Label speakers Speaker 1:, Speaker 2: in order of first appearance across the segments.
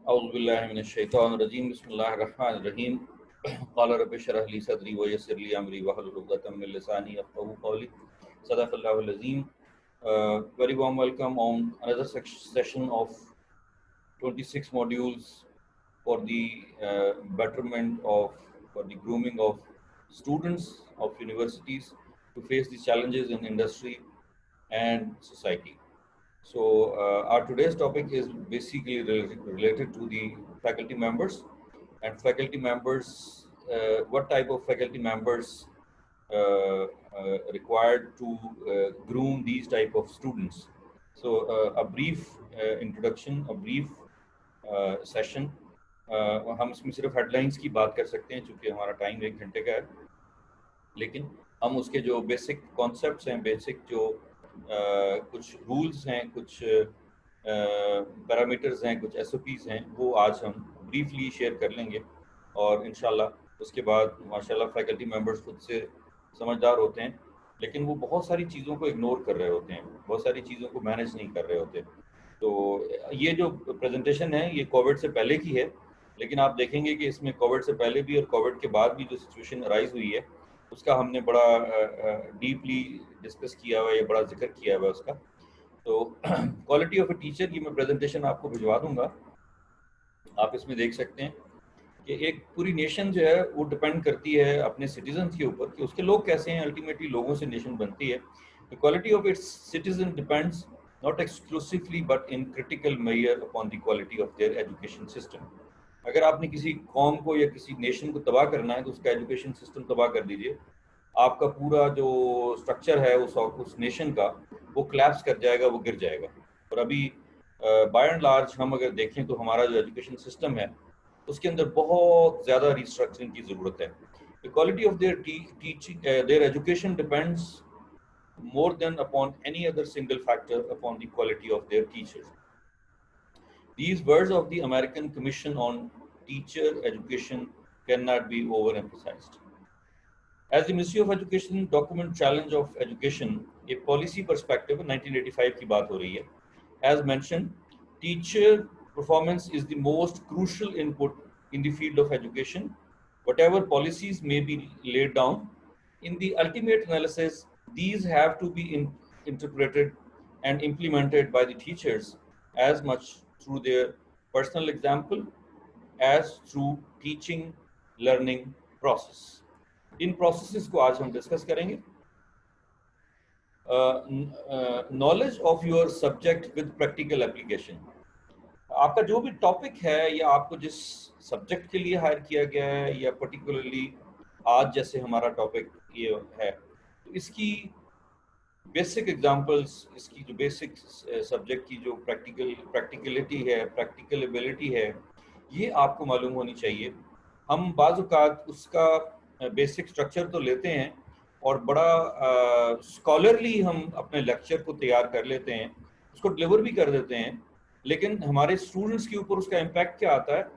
Speaker 1: औज़ुबिल्लाहिमिनश्शैतानिर्रजीम बिस्मिल्लाहिर्रहमानिर्रहीम क़ाल रब्बि इश्रह ली सदरी व यस्सिर ली अमरी वहलुल उक़दतम मिन लिसानी यफ़क़हू क़ौली सदक़ल्लाहुल अज़ीम। Very warm welcome on another session of 26 modules for the betterment of, for the grooming of students of universities to face the challenges in industry and society. So our today's topic is basically related to the faculty members and faculty members, what type of faculty members required to groom these type of students. So a brief introduction, a brief session. हम इसमें सिर्फ headlines की बात कर सकते हैं क्योंकि हमारा टाइम 1 घंटे का है, लेकिन हम उसके जो बेसिक कॉन्सेप्ट्स हैं, बेसिक जो कुछ रूल्स हैं, कुछ पैरामीटर्स हैं, कुछ SOPs हैं, वो आज हम ब्रीफली शेयर कर लेंगे और इंशाल्लाह उसके बाद माशाल्लाह फैकल्टी मेंबर्स खुद से समझदार होते हैं, लेकिन वो बहुत सारी चीज़ों को इग्नोर कर रहे होते हैं, बहुत सारी चीज़ों को मैनेज नहीं कर रहे होते। तो ये जो प्रेजेंटेशन है ये कोविड से पहले की है, लेकिन आप देखेंगे कि इसमें कोविड से पहले भी और कोविड के बाद भी जो सिचुएशन अराइज हुई है उसका हमने बड़ा डीपली डिस्कस किया हुआ है, बड़ा जिक्र किया हुआ है उसका। तो क्वालिटी ऑफ ए टीचर, ये मैं प्रेजेंटेशन आपको भिजवा दूंगा, आप इसमें देख सकते हैं कि एक पूरी नेशन जो है वो डिपेंड करती है अपने सिटीजन के ऊपर कि उसके लोग कैसे हैं। अल्टीमेटली लोगों से नेशन बनती है। The quality of its citizen depends not exclusively but in critical measure upon the quality of their education system. अगर आपने किसी कौम को या किसी नेशन को तबाह करना है तो उसका एजुकेशन सिस्टम तबाह कर दीजिए, आपका पूरा जो स्ट्रक्चर है उस नेशन का वो क्लैप्स कर जाएगा, वो गिर जाएगा। और अभी बाय एंड लार्ज हम अगर देखें तो हमारा जो एजुकेशन सिस्टम है उसके अंदर बहुत ज़्यादा रिस्ट्रक्चरिंग की ज़रूरत है। The quality of there teaching, there education depends more than upon any other single factor upon the quality of their teachers. These words of the American Commission on Teacher Education cannot be overemphasized. As the Ministry of Education document Challenge of Education, a policy perspective 1985 की बात हो रही है. As mentioned, teacher performance is the most crucial input in the field of education. Whatever policies may be laid down, in the ultimate analysis, these have to be interpreted and implemented by the teachers as much through their personal example as through teaching learning process. In processes को आज हम discuss करेंगे। Knowledge of your subject with practical application. आपका जो भी topic है या आपको जिस सब्जेक्ट के लिए हायर किया गया है या पर्टिकुलरली आज जैसे हमारा टॉपिक ये है, तो इसकी बेसिक एग्जांपल्स, इसकी जो बेसिक सब्जेक्ट की जो प्रैक्टिकलिटी है, प्रैक्टिकल एबिलिटी है, ये आपको मालूम होनी चाहिए। हम बाज़ औक़ात उसका बेसिक स्ट्रक्चर तो लेते हैं और बड़ा स्कॉलरली हम अपने लेक्चर को तैयार कर लेते हैं, उसको डिलीवर भी कर देते हैं, लेकिन हमारे स्टूडेंट्स के ऊपर उसका इम्पैक्ट क्या आता है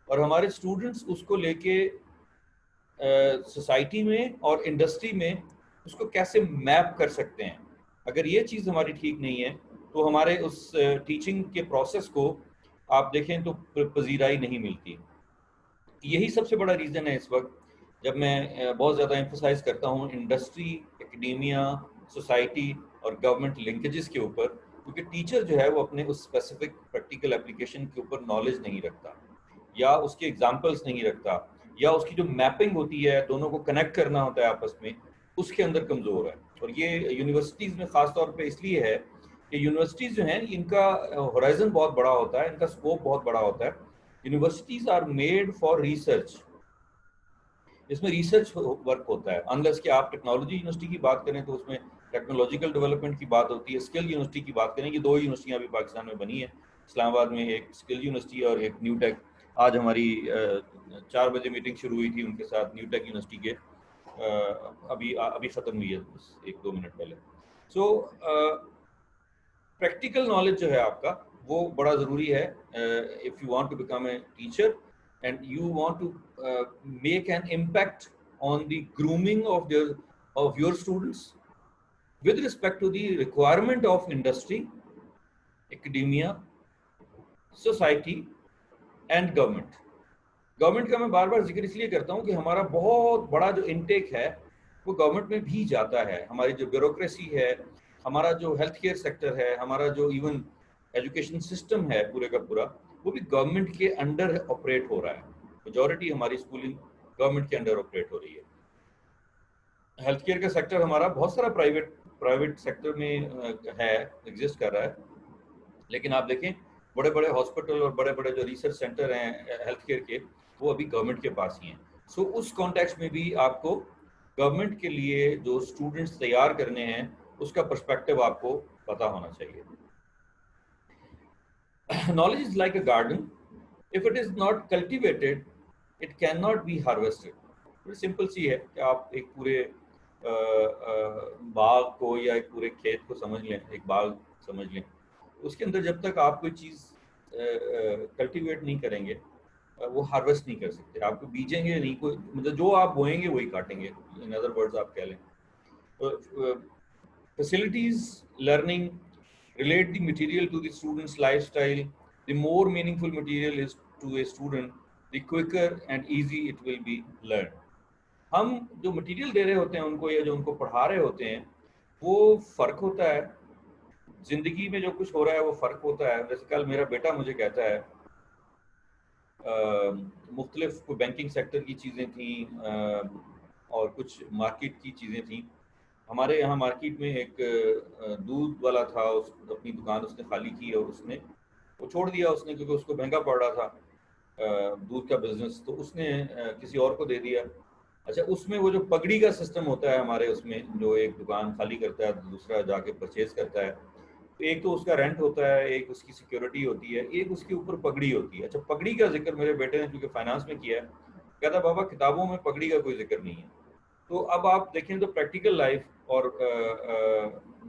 Speaker 1: और हमारे स्टूडेंट्स उसको लेके सोसाइटी में और इंडस्ट्री में उसको कैसे मैप कर सकते हैं। अगर ये चीज़ हमारी ठीक नहीं है तो हमारे उस टीचिंग के प्रोसेस को आप देखें तो पजीराई नहीं मिलती। यही सबसे बड़ा रीज़न है इस वक्त जब मैं बहुत ज़्यादा एम्फसाइज करता हूँ इंडस्ट्री, एकेडेमिया, सोसाइटी और गवर्नमेंट लिंकेजेस के ऊपर, क्योंकि टीचर जो है वो अपने उस स्पेसिफिक प्रैक्टिकल एप्लीकेशन के ऊपर नॉलेज नहीं रखता या उसके एग्जाम्पल्स नहीं रखता या उसकी जो मैपिंग होती है, दोनों को कनेक्ट करना होता है आपस में, उसके अंदर कमज़ोर है। और ये यूनिवर्सिटीज़ में ख़ास तौर पे इसलिए है कि यूनिवर्सिटीज़ जो हैं इनका होराइजन बहुत बड़ा होता है, इनका स्कोप बहुत बड़ा होता है। Universities are made for research, इसमें रिसर्च वर्क होता है। अनलेस कि आप टेक्नोलॉजी यूनिवर्सिटी की बात करें तो उसमें टेक्नोलॉजिकल डेवलपमेंट की बात होती है। स्किल यूनिवर्सिटी की बात करें, ये 2 यूनिवर्सिटियाँ अभी पाकिस्तान में बनी है, इस्लामाबाद में एक स्किल यूनिवर्सिटी और एक न्यू टेक। आज हमारी 4 बजे मीटिंग शुरू हुई थी उनके साथ, न्यू टेक यूनिवर्सिटी के, अभी ख़त्म हुई है 1-2 मिनट पहले। सो प्रैक्टिकल नॉलेज जो है आपका वो बड़ा ज़रूरी है if you want to become a teacher and you want to make an impact on the grooming of your students. with respect to the requirement of industry, academia, society and government. Government का मैं बार बार जिक्र इसलिए करता हूँ कि हमारा बहुत बड़ा जो इनटेक है वो गवर्नमेंट में भी जाता है। हमारी जो ब्यूरोक्रेसी है, हमारा जो हेल्थ केयर सेक्टर है, हमारा जो इवन एजुकेशन सिस्टम है पूरे का पूरा, वो भी गवर्नमेंट के अंडर ऑपरेट हो रहा है। मेजॉरिटी हमारी स्कूलिंग गवर्नमेंट के अंडर ऑपरेट हो रही है। हेल्थ केयर का सेक्टर हमारा बहुत सारा प्राइवेट सेक्टर में है, एग्जिस्ट कर रहा है, लेकिन आप देखें बड़े बड़े हॉस्पिटल और बड़े बड़े जो रिसर्च सेंटर हैं हेल्थ केयर के, वो अभी गवर्नमेंट के पास ही हैं। सो उस कॉन्टेक्स्ट में भी आपको गवर्नमेंट के लिए जो स्टूडेंट्स तैयार करने हैं उसका पर्सपेक्टिव आपको पता होना चाहिए। Knowledge is like a garden, if it is not cultivated it can not be harvested. बड़ी सिंपल सी है कि आप एक पूरे बाग को या एक पूरे खेत को समझ लें, एक बाग समझ लें, उसके अंदर जब तक आप कोई चीज़ कल्टीवेट नहीं करेंगे वो हार्वेस्ट नहीं कर सकते। आपको बीजेंगे नहीं, कोई मतलब जो आप बोएंगे वही काटेंगे, इन अदर वर्ड्स आप कह लें। Facilities learning relate the material to the student's lifestyle. The more meaningful material is to a student, the quicker and easy it will be learned. हम जो मटेरियल दे रहे होते हैं उनको या जो उनको पढ़ा रहे होते हैं वो फ़र्क होता है, ज़िंदगी में जो कुछ हो रहा है वो फ़र्क होता है। जैसे कल मेरा बेटा मुझे कहता है मुख्तलिफ बैंकिंग सेक्टर की चीज़ें थी और कुछ मार्केट की चीज़ें थी। हमारे यहाँ मार्केट में एक दूध वाला था, उस अपनी दुकान उसने खाली की और उसने वो छोड़ दिया उसने, क्योंकि उसको महंगा पड़ रहा था दूध का बिजनेस, तो उसने किसी और को दे दिया। अच्छा, उसमें वो जो पगड़ी का सिस्टम होता है हमारे उसमें, जो एक दुकान खाली करता है दूसरा जाके परचेज करता है, तो एक तो उसका रेंट होता है, एक उसकी सिक्योरिटी होती है, एक उसके ऊपर पगड़ी होती है। अच्छा, पगड़ी का जिक्र मेरे बेटे ने क्योंकि फाइनेंस में किया है, कहता बाबा किताबों में पगड़ी का कोई जिक्र नहीं है। तो अब आप देखें तो प्रैक्टिकल लाइफ और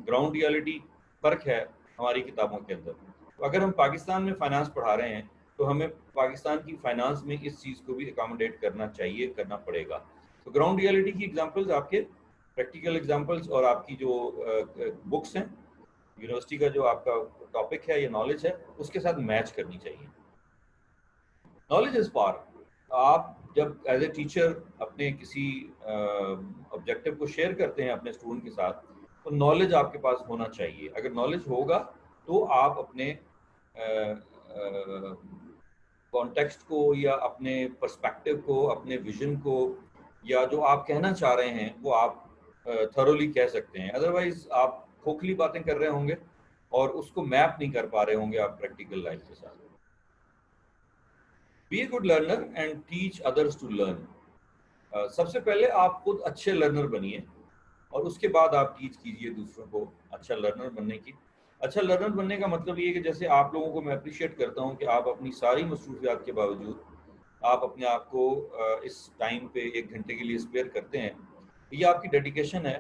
Speaker 1: ग्राउंड रियलिटी फ़र्क है हमारी किताबों के अंदर। तो अगर हम पाकिस्तान में फाइनेंस पढ़ा रहे हैं तो हमें पाकिस्तान की फाइनेंस में इस चीज़ को भी अकोमोडेट करना चाहिए, करना पड़ेगा। तो ग्राउंड रियलिटी की एग्जांपल्स आपके प्रैक्टिकल एग्जांपल्स और आपकी जो बुक्स हैं, यूनिवर्सिटी का जो आपका टॉपिक है या नॉलेज है, उसके साथ मैच करनी चाहिए। Knowledge is power. आप जब एज ए टीचर अपने किसी ऑब्जेक्टिव को शेयर करते हैं अपने स्टूडेंट के साथ, तो नॉलेज आपके पास होना चाहिए। अगर नॉलेज होगा तो आप अपने कॉन्टेक्स्ट को या अपने पर्सपेक्टिव को, अपने विजन को, या जो आप कहना चाह रहे हैं वो आप थरोली कह सकते हैं। अदरवाइज आप खोखली बातें कर रहे होंगे और उसको मैप नहीं कर पा रहे होंगे आप प्रैक्टिकल लाइफ के साथ। Be a good learner and teach others to learn. सबसे पहले आप खुद अच्छे लर्नर बनिए और उसके बाद आप टीच कीजिए दूसरों को अच्छा लर्नर बनने की। अच्छा लर्नर बनने का मतलब ये है कि जैसे आप लोगों को मैं अप्रिशिएट करता हूँ कि आप अपनी सारी मसरूफियात के बावजूद आप अपने आप को इस टाइम पे 1 घंटे के लिए स्पेयर करते हैं, ये आपकी डेडिकेशन है।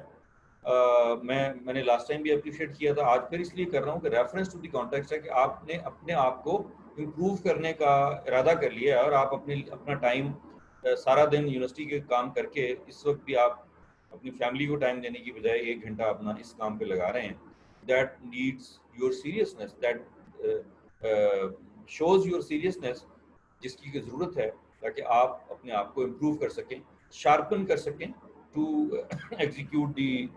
Speaker 1: मैंने लास्ट टाइम भी अप्रिशिएट किया था, आज फिर इसलिए कर रहा हूँ कि रेफरेंस टू द कॉन्टेक्स्ट है कि आपने अपने आप को इम्प्रूव करने का इरादा कर लिया है और आप अपना टाइम सारा दिन यूनिवर्सिटी के काम करके इस वक्त भी आप अपनी फैमिली को टाइम देने की बजाय 1 घंटा अपना इस काम पे लगा रहे हैं। That needs your seriousness, that shows your seriousness, जिसकी की ज़रूरत है ताकि आप अपने आप को इम्प्रूव कर सकें, शार्पन कर सकें to execute the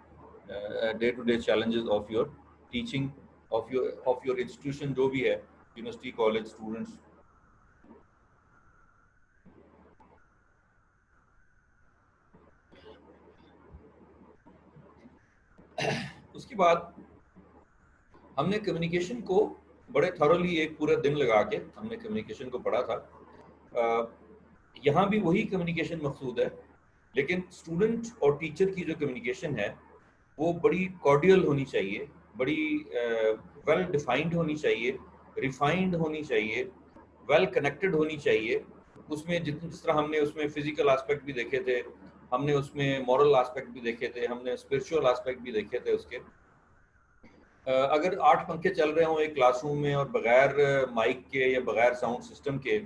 Speaker 1: day to day challenges of your teaching, of your institution, जो भी है, यूनिवर्सिटी, कॉलेज, स्टूडेंट्स। उसके बाद हमने कम्युनिकेशन को बड़े थॉरली एक पूरा दिन लगा के हमने कम्युनिकेशन को पढ़ा था। यहाँ भी वही कम्युनिकेशन मकसूद है, लेकिन स्टूडेंट और टीचर की जो कम्युनिकेशन है वो बड़ी कॉर्डियल होनी चाहिए, बड़ी वेल डिफाइंड होनी चाहिए, रिफाइंड होनी चाहिए, वेल कनेक्टेड होनी चाहिए। उसमें जिस तरह हमने उसमें फिजिकल एस्पेक्ट भी देखे थे, हमने उसमें मॉरल एस्पेक्ट भी देखे थे, हमने स्पिरिचुअल एस्पेक्ट भी देखे थे उसके। अगर 8 पंखे चल रहे हों एक क्लासरूम में और बगैर माइक के या बगैर साउंड सिस्टम के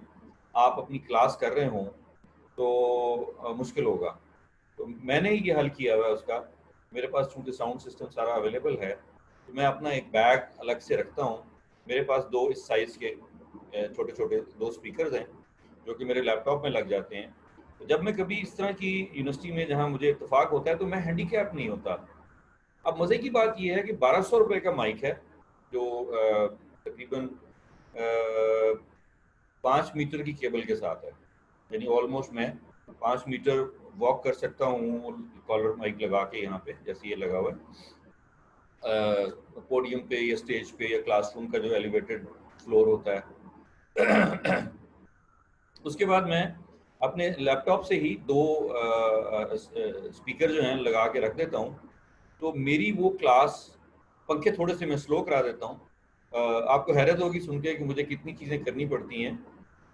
Speaker 1: आप अपनी क्लास कर रहे हों तो मुश्किल होगा। तो मैंने ये हल किया हुआ है उसका मेरे पास चूँकि साउंड सिस्टम सारा अवेलेबल है, तो मैं अपना एक बैग अलग से रखता हूँ। मेरे पास 2 इस साइज़ के छोटे-छोटे 2 स्पीकर्स हैं, जो कि मेरे लैपटॉप में लग जाते हैं। तो जब मैं कभी इस तरह की यूनिवर्सिटी में जहाँ मुझे इत्तेफ़ाक होता है, तो मैं हैंडीकैप नहीं होता। अब मज़े की बात ये है कि ₹1200 का माइक है, जो तकरीबन 5 मीटर की केबल के साथ है। यानी ऑलमोस्ट मैं 5 मीटर वॉक कर सकता हूँ कॉलर माइक लगा के, यहाँ पे जैसे ये लगा हुआ है पोडियम पे या स्टेज पे या क्लासरूम का जो एलिवेटेड फ्लोर होता है। उसके बाद मैं अपने लैपटॉप से ही 2 स्पीकर जो हैं लगा के रख देता हूँ। तो मेरी वो क्लास, पंखे थोड़े से मैं स्लो करा देता हूँ। आपको हैरत होगी सुन के कि मुझे कितनी चीज़ें करनी पड़ती हैं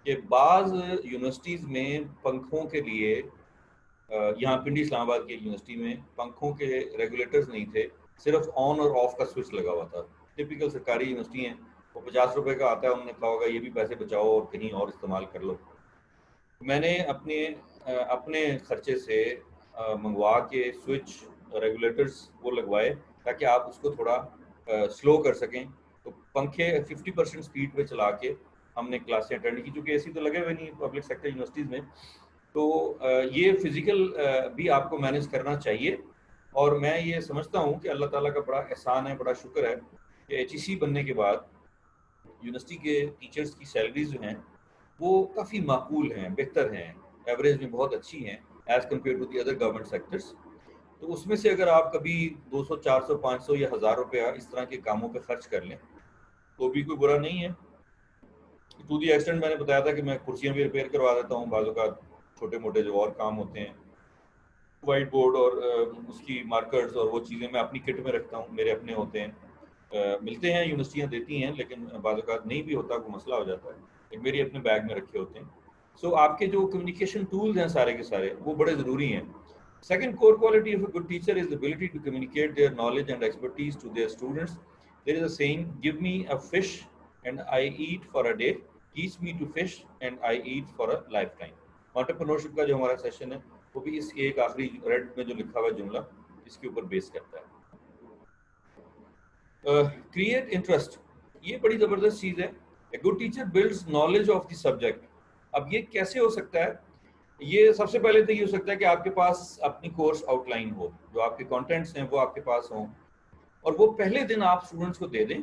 Speaker 1: कि बाज़ यूनिवर्सिटीज़ में पंखों के लिए, यहाँ पिंडी इस्लामाबाद की यूनिवर्सिटी में पंखों के रेगुलेटर्स नहीं थे, सिर्फ ऑन और ऑफ का स्विच लगा हुआ था। टिपिकल सरकारी यूनिवर्सिटी हैं, वो ₹50 का आता है, उन्होंने कहा होगा ये भी पैसे बचाओ और कहीं और इस्तेमाल कर लो। मैंने अपने खर्चे से मंगवा के स्विच रेगुलेटर्स वो लगवाए, ताकि आप उसको थोड़ा स्लो कर सकें। तो पंखे 50% स्पीड पे चला के हमने क्लासें अटेंड की, चूँकि एसी तो लगे हुए नहीं पब्लिक सेक्टर यूनिवर्सिटीज़ में। तो ये फिज़िकल भी आपको मैनेज करना चाहिए। और मैं ये समझता हूँ कि अल्लाह ताला का बड़ा एहसान है, बड़ा शुक्र है कि एचईसी बनने के बाद यूनिवर्सिटी के टीचर्स की सैलरीज़ जो हैं, वो काफ़ी माकूल हैं, बेहतर हैं, एवरेज में बहुत अच्छी हैं as compare to the other government sectors. तो उसमें से अगर आप कभी 200, 400, 500 या ₹1000 इस तरह के कामों पे खर्च कर लें, तो भी कोई बुरा नहीं है। टू दी एक्सटेंट मैंने बताया था कि मैं कुर्सियाँ भी रिपेयर करवा देता हूँ, बाज़ औक़ात छोटे-मोटे जो और काम होते हैं, व्हाइट बोर्ड और उसकी मार्कर्स और वो चीज़ें मैं अपनी किट में रखता हूँ, मेरे अपने होते हैं। मिलते हैं, यूनिवर्सिटियाँ देती हैं, लेकिन बाज़ औक़ात नहीं भी होता, कोई मसला हो जाता है, लेकिन मेरी अपने बैग में रखे होते हैं। सो आपके जो कम्युनिकेशन टूल्स हैं सारे के सारे, वो बड़े ज़रूरी हैं। Second core quality of a good teacher is the ability to communicate their knowledge and expertise to their students. There is a saying, give me a fish and I eat for a day, teach me to fish and I eat for a lifetime. Entrepreneurship का जो हमारा session है, वो भी इस एक आखिरी red में जो लिखा हुआ जुमला, इसके ऊपर बेस करता है। क्रिएट इंटरेस्ट, ये बड़ी ज़बरदस्त चीज़ है। A good teacher builds knowledge of the subject. अब ये कैसे हो सकता है? ये सबसे पहले तो ये हो सकता है कि आपके पास अपनी कोर्स आउटलाइन हो, जो आपके कंटेंट्स हैं वो आपके पास हों, और वो पहले दिन आप स्टूडेंट्स को दे दें।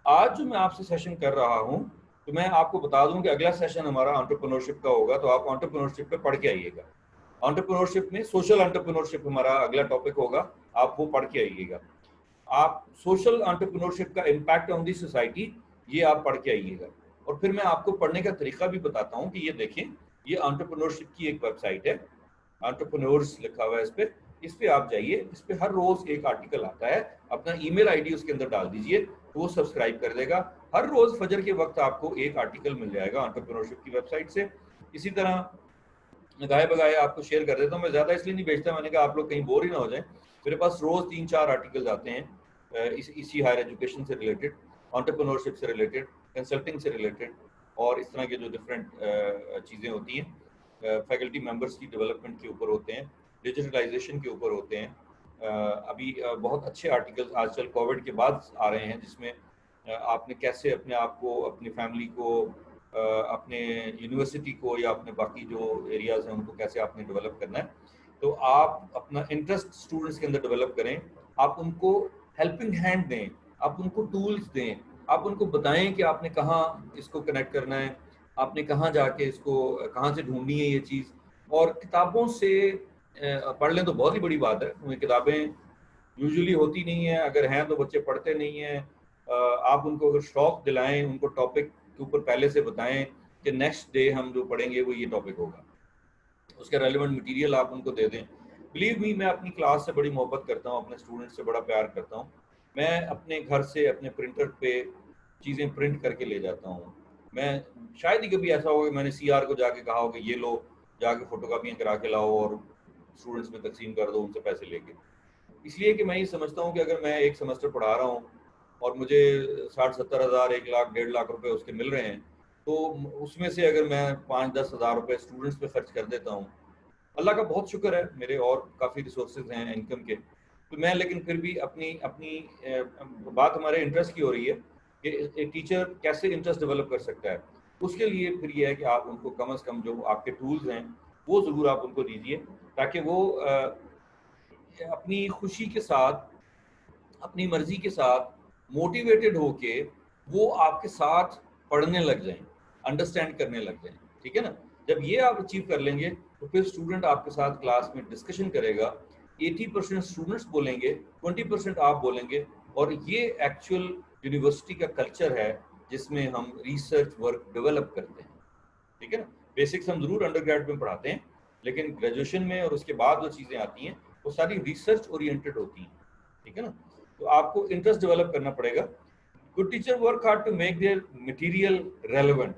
Speaker 1: आज जो मैं आपसे सेशन कर रहा हूँ, तो मैं आपको बता दूं कि अगला सेशन हमारा एंटरप्रेन्योरशिप का होगा, तो आप एंटरप्रेन्योरशिप पे पढ़ के आइएगा। एंटरप्रेन्योरशिप में सोशल एंटरप्रेन्योरशिप हमारा अगला टॉपिक होगा, आप वो पढ़ के आइएगा। आप सोशल एंटरप्रेन्योरशिप का इम्पैक्ट ऑन दी सोसाइटी, ये आप पढ़ के आइएगा। और फिर मैं आपको पढ़ने का तरीका भी बताता हूँ कि ये देखें, ये एंटरप्रेन्योरशिप की एक वेबसाइट है, एंटरप्रेन्योर्स लिखा हुआ है इस पे आप जाइए। इस पे हर रोज एक आर्टिकल आता है, अपना ईमेल आईडी उसके अंदर डाल दीजिए, तो वो सब्सक्राइब कर देगा। हर रोज फजर के वक्त आपको एक आर्टिकल मिल जाएगा एंटरप्रेन्योरशिप की वेबसाइट से। इसी तरह गाए बगाए आपको शेयर कर देता हूँ, मैं ज़्यादा इसलिए नहीं भेजता, मैंने कहा आप लोग कहीं बोर ही ना हो जाए। मेरे पास रोज 3-4 आर्टिकल्स आते हैं इसी हायर एजुकेशन से रिलेटेड, एंटरप्रेन्योरशिप से रिलेटेड, कंसल्टिंग से रिलेटेड, और इस तरह के जो डिफरेंट चीज़ें होती हैं, फैकल्टी मेंबर्स की डेवलपमेंट के ऊपर होते हैं, डिजिटलाइजेशन के ऊपर होते हैं। अभी बहुत अच्छे आर्टिकल्स आजकल कोविड के बाद आ रहे हैं, जिसमें आपने कैसे अपने आप को, अपनी फैमिली को, अपने यूनिवर्सिटी को या अपने बाकी जो एरियाज हैं उनको कैसे आपने डेवलप करना है। तो आप अपना इंटरेस्ट स्टूडेंट्स के अंदर डेवलप करें, आप उनको हेल्पिंग हैंड दें, आप उनको टूल्स दें, आप उनको बताएं कि आपने कहाँ इसको कनेक्ट करना है, आपने कहाँ जाके इसको, कहाँ से ढूंढनी है ये चीज़। और किताबों से पढ़ लें तो बहुत ही बड़ी बात है, क्योंकि किताबें यूजुअली होती नहीं है, अगर हैं तो बच्चे पढ़ते नहीं हैं। आप उनको अगर शौक दिलाएं, उनको टॉपिक के ऊपर पहले से बताएं कि नेक्स्ट डे हम जो पढ़ेंगे वो ये टॉपिक होगा, उसके रेलिवेंट मटेरियल आप उनको दे दें। बिलीव मी, मैं अपनी क्लास से बड़ी मोहब्बत करता हूँ, अपने स्टूडेंट से बड़ा प्यार करता हूँ। मैं अपने घर से अपने प्रिंटर पे चीज़ें प्रिंट करके ले जाता हूँ। मैं शायद ही कभी ऐसा होगा कि मैंने सीआर को जाके कहा हो कि ये लो, जाके फोटोकॉपियाँ करा के लाओ और स्टूडेंट्स में तकसीम कर दो उनसे पैसे लेके। इसलिए कि मैं ये समझता हूँ कि अगर मैं एक सेमेस्टर पढ़ा रहा हूँ और मुझे 60-70 हज़ार, 1 लाख, 1.5 लाख रुपए उसके मिल रहे हैं, तो उसमें से अगर मैं 5-10 हज़ार रुपए स्टूडेंट्स पे खर्च कर देता हूँ, अल्लाह का बहुत शुक्र है, मेरे और काफ़ी रिसोर्सेज हैं इनकम के, तो मैं लेकिन फिर भी अपनी अपनी बात हमारे इंटरेस्ट की हो रही है कि एक टीचर कैसे इंटरेस्ट डेवलप कर सकता है। उसके लिए फिर ये है कि आप उनको कम से कम जो आपके टूल्स हैं वो ज़रूर आप उनको दीजिए, ताकि वो अपनी खुशी के साथ, अपनी मर्जी के साथ मोटिवेटेड होके वो आपके साथ पढ़ने लग जाएं, अंडरस्टैंड करने लग जाएं। ठीक है ना? जब ये आप अचीव कर लेंगे तो फिर स्टूडेंट आपके साथ क्लास में डिस्कशन करेगा, 80% स्टूडेंट्स बोलेंगे, 20% आप बोलेंगे, और ये एक्चुअल यूनिवर्सिटी का कल्चर है जिसमें हम रिसर्च वर्क डेवलप करते हैं। ठीक है ना? बेसिक्स हम जरूर अंडरग्रेड में पढ़ाते हैं, लेकिन ग्रेजुएशन में और उसके बाद जो चीज़ें आती हैं वो सारी रिसर्च ओरिएंटेड होती हैं। ठीक है ना? तो आपको इंटरेस्ट डेवलप करना पड़ेगा। Good teacher work hard to make their material relevant.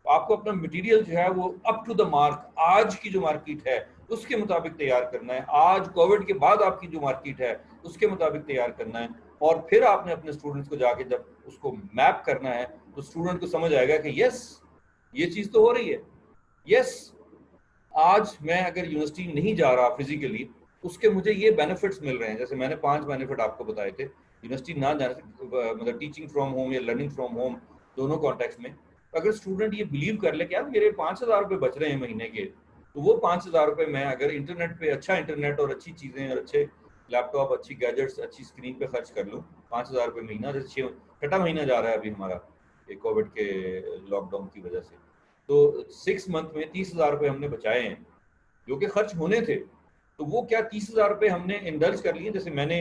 Speaker 1: आपको अपना मटेरियल जो है वो अप टू द मार्क, आज की जो मार्केट है उसके मुताबिक तैयार करना है, आज कोविड के बाद आपकी जो मार्केट है उसके मुताबिक तैयार करना है, और फिर आपने अपने स्टूडेंट्स को जाके जब उसको मैप करना है तो स्टूडेंट को समझ आएगा कि यस, ये चीज़ तो हो रही है। यस, आज मैं अगर यूनिवर्सिटी नहीं जा रहा फिजिकली, उसके मुझे ये बेनिफिट्स मिल रहे हैं। जैसे मैंने 5 बेनिफिट आपको बताए थे यूनिवर्सिटी ना जाने से, मतलब टीचिंग फ्रॉम होम या लर्निंग फ्रॉम होम, दोनों कॉन्टेक्स्ट में। अगर स्टूडेंट ये बिलीव कर ले कि यार मेरे 5,000 रुपये बच रहे हैं महीने के, तो वो 5,000 रुपये मैं अगर इंटरनेट पे, अच्छा इंटरनेट और अच्छी चीज़ें और अच्छे लैपटॉप, अच्छी गैजेट्स, अच्छी स्क्रीन पे खर्च कर लूँ, 5,000 रुपये महीना, जैसे 6 महीना जा रहा है अभी हमारा कोविड के लॉकडाउन की वजह से, तो 6 मंथ में 30,000 रुपये हमने बचाए हैं जो कि खर्च होने थे। तो वो क्या 30,000 रुपये हमने इंडल्ज कर लिए। जैसे मैंने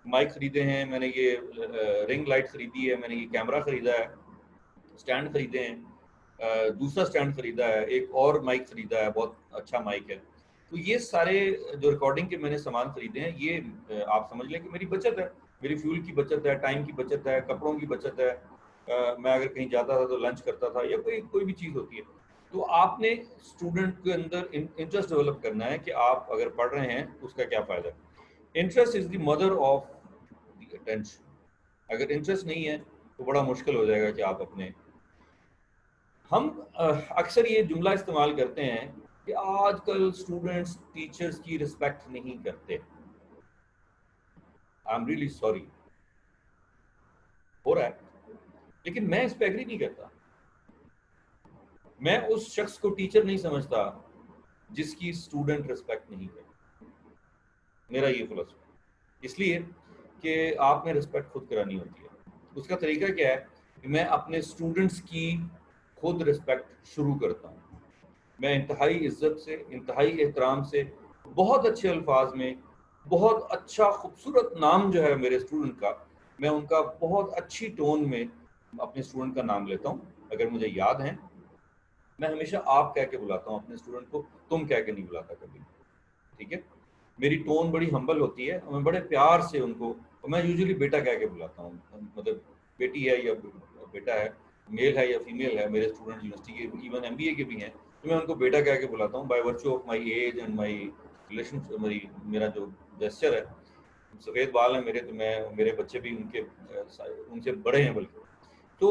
Speaker 1: माइक खरीदे हैं, मैंने ये रिंग लाइट खरीदी है, मैंने ये कैमरा खरीदा है, स्टैंड खरीदे हैं, दूसरा स्टैंड खरीदा है, एक और माइक खरीदा है, बहुत अच्छा माइक है। तो ये सारे जो रिकॉर्डिंग के मैंने सामान खरीदे हैं, ये आप समझ लें कि मेरी बचत है, मेरी फ्यूल की बचत है, टाइम की बचत है, कपड़ों की बचत है। मैं अगर कहीं जाता था तो लंच करता था, या कोई भी चीज़ होती है। तो आपने स्टूडेंट के अंदर इंटरेस्ट डेवलप करना है कि आप अगर पढ़ रहे हैं तो उसका क्या फ़ायदा है। Interest is the mother of the attention. अगर इंटरेस्ट नहीं है तो बड़ा मुश्किल हो जाएगा कि आप अपने, हम अक्सर ये जुमला इस्तेमाल करते हैं कि आजकल स्टूडेंट्स टीचर्स की रिस्पेक्ट नहीं करते। आई एम रियली सॉरी, हो रहा है, लेकिन मैं इस पर एग्री नहीं करता। मैं उस शख्स को टीचर नहीं समझता जिसकी स्टूडेंट रिस्पेक्ट नहीं करते। मेरा ये फिलॉसफी, इसलिए कि आपने रिस्पेक्ट खुद करानी होती है। उसका तरीका क्या है कि मैं अपने स्टूडेंट्स की खुद रिस्पेक्ट शुरू करता हूँ। मैं इंतहाई इज्जत से, इंतहाई एहतराम से, बहुत अच्छे अल्फाज में, बहुत अच्छा खूबसूरत नाम जो है मेरे स्टूडेंट का, मैं उनका बहुत अच्छी टोन में अपने स्टूडेंट का नाम लेता हूँ। अगर मुझे याद है, मैं हमेशा आप कह के बुलाता हूँ अपने स्टूडेंट को, तुम कह के नहीं बुलाता कभी। ठीक है? मेरी टोन बड़ी हम्बल होती है, मैं बड़े प्यार से उनको, और मैं यूजुअली बेटा कह के बुलाता हूँ। मतलब बेटी है या बेटा है, मेल है या फीमेल है, मेरे स्टूडेंट यूनिवर्सिटी के, इवन एमबीए के भी हैं, तो मैं उनको बेटा कह के बुलाता हूँ, by virtue of my age and my relation, मेरा जो जेस्चर है। सफ़ेद बाल हैं मेरे, तो मैं, मेरे बच्चे भी उनसे बड़े हैं बल्कि। तो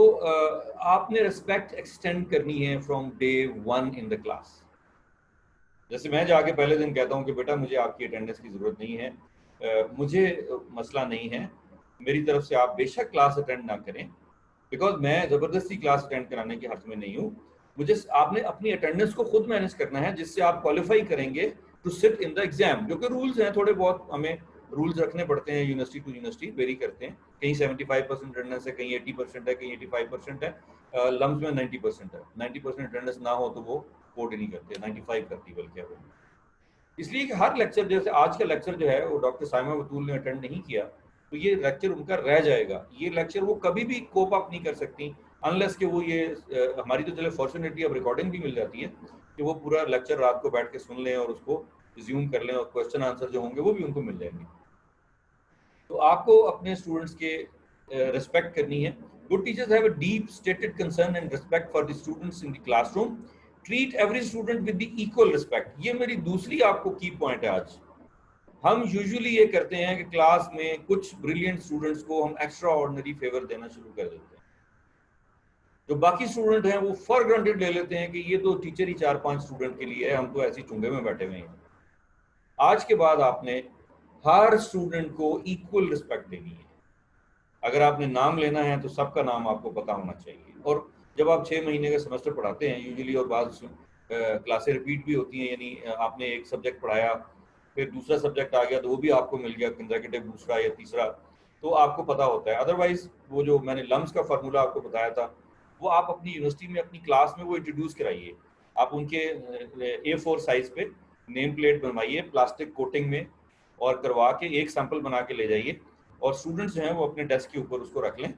Speaker 1: आपने रिस्पेक्ट एक्सटेंड करनी है from day 1 in the class. जैसे मैं जाके पहले दिन कहता हूँ कि बेटा मुझे आपकी अटेंडेंस की ज़रूरत नहीं है, मुझे मसला नहीं है, मेरी तरफ से आप बेशक क्लास अटेंड ना करें, बिकॉज मैं ज़बरदस्ती क्लास अटेंड कराने के हक़ में नहीं हूँ। मुझे, आपने अपनी अटेंडेंस को खुद मैनेज करना है, जिससे आप क्वालिफाई करेंगे to sit in the exam. जो कि रूल्स हैं, थोड़े बहुत हमें रूल्स रखने पड़ते हैं, यूनिवर्सिटी टू यूनिवर्सिटी वेरी करते हैं। कहीं 75% अटेंडेंस है, कहीं 80% है, कहीं 85% है, लम्स में 90% है। 90% अटेंडेंस ना हो तो वो कोड ही नहीं करते, 95 करती बल्कि वो। इसलिए कि हर लेक्चर, जैसे आज का लेक्चर जो है वो डॉक्टर साइमा बतूल ने अटेंड नहीं किया, तो ये लेक्चर उनका रह जाएगा। ये लेक्चर वो कभी भी कोप अप नहीं कर सकती अनलेस कि वो ये हमारी तो चले फॉर्चुनेटली अब रिकॉर्डिंग भी मिल जाती है कि वो पूरा लेक्चर रात को बैठ के सुन लें और उसको रिज्यूम कर लें, और क्वेश्चन आंसर जो होंगे वो भी उनको मिल जाएंगे। तो आपको अपने स्टूडेंट्स के रिस्पेक्ट करनी है। Good teachers have a deep stated concern and respect for the students in the classroom. Treat every student with the equal respect. ये मेरी दूसरी आपको की पॉइंट है आज। हम यूजुअली ये करते हैं कि क्लास में कुछ ब्रिलियंट स्टूडेंट्स को हम एक्स्ट्रा ऑर्डिनरी फेवर देना शुरू कर देते हैं। जो बाकी स्टूडेंट हैं वो फॉर ग्रांटेड ले लेते हैं कि ये तो टीचर ही 4-5 स्टूडेंट के लिए है, हम तो ऐसे चुंगे में बैठे हुए हैं। आज के बाद आपने हर स्टूडेंट को इक्वल रिस्पेक्ट देनी है। अगर आपने नाम लेना है तो सबका नाम आपको पता होना चाहिए। और जब आप 6 महीने का सेमेस्टर पढ़ाते हैं यूजुअली, और बाद क्लासें रिपीट भी होती हैं, यानी आपने एक सब्जेक्ट पढ़ाया फिर दूसरा सब्जेक्ट आ गया तो वो भी आपको मिल गया कंसेक्यूटिव दूसरा या तीसरा, तो आपको पता होता है। अदरवाइज वो जो मैंने लम्स का फार्मूला आपको बताया था, वो आप अपनी यूनिवर्सिटी में अपनी क्लास में वो इंट्रोड्यूस कराइए। आप उनके A4 साइज पे नेम प्लेट बनवाइए प्लास्टिक कोटिंग में, और करवा के एक सैंपल बना के ले जाइए, और स्टूडेंट्स जो हैं वो अपने डेस्क के ऊपर उसको रख लें,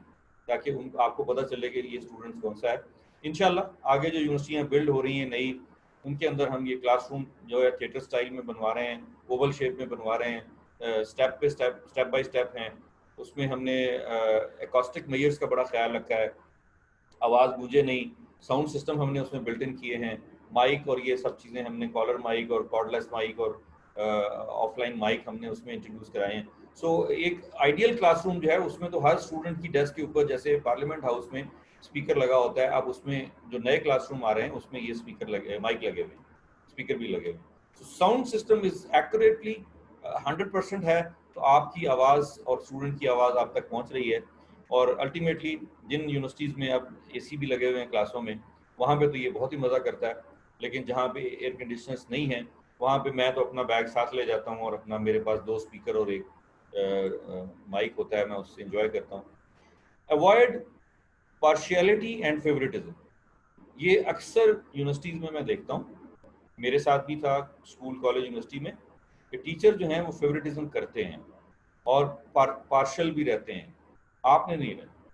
Speaker 1: ताकि उन आपको पता चले कि ये स्टूडेंट्स कौन सा है। इंशाल्लाह आगे जो यूनिवर्सिटियाँ बिल्ड हो रही हैं नई, उनके अंदर हम ये क्लासरूम जो है थिएटर स्टाइल में बनवा रहे हैं, ओवल शेप में बनवा रहे हैं, स्टेप बाय स्टेप हैं। उसमें हमने एकॉस्टिक मेजर्स का बड़ा ख्याल रखा है, आवाज़ गूंजे नहीं, साउंड सिस्टम हमने उसमें बिल्ट इन किए हैं, माइक और ये सब चीज़ें हमने, कॉलर माइक और कॉर्डलेस माइक और ऑफलाइन माइक हमने उसमें इंट्रोड्यूस कराए हैं। सो एक आइडियल क्लासरूम जो है उसमें तो हर स्टूडेंट की डेस्क के ऊपर जैसे पार्लियामेंट हाउस में स्पीकर लगा होता है, अब उसमें जो नए क्लासरूम आ रहे हैं उसमें ये स्पीकर लगे, माइक लगे हुए हैं, स्पीकर भी लगे हुए हैं। साउंड सिस्टम इज एक्यूरेटली 100% है, तो आपकी आवाज़ और स्टूडेंट की आवाज़ आप तक पहुंच रही है। और अल्टीमेटली जिन यूनिवर्सिटीज़ में अब AC भी लगे हुए हैं क्लासों में, वहाँ पे तो ये बहुत ही मज़ा करता है, लेकिन जहाँ पे एयर कंडीशनर्स नहीं है वहाँ पे मैं तो अपना बैग साथ ले जाता हूँ, और अपना मेरे पास 2 स्पीकर और एक माइक होता है, मैं उससे इंजॉय करता हूँ। अवॉइड पार्शियलिटी एंड फेवरेटिज्म, ये अक्सर यूनिवर्सिटीज़ में मैं देखता हूँ, मेरे साथ भी था स्कूल कॉलेज यूनिवर्सिटी में, कि टीचर जो हैं वो फेवरेटिज्म करते हैं और पार्शल भी रहते हैं। आपने नहीं रहना।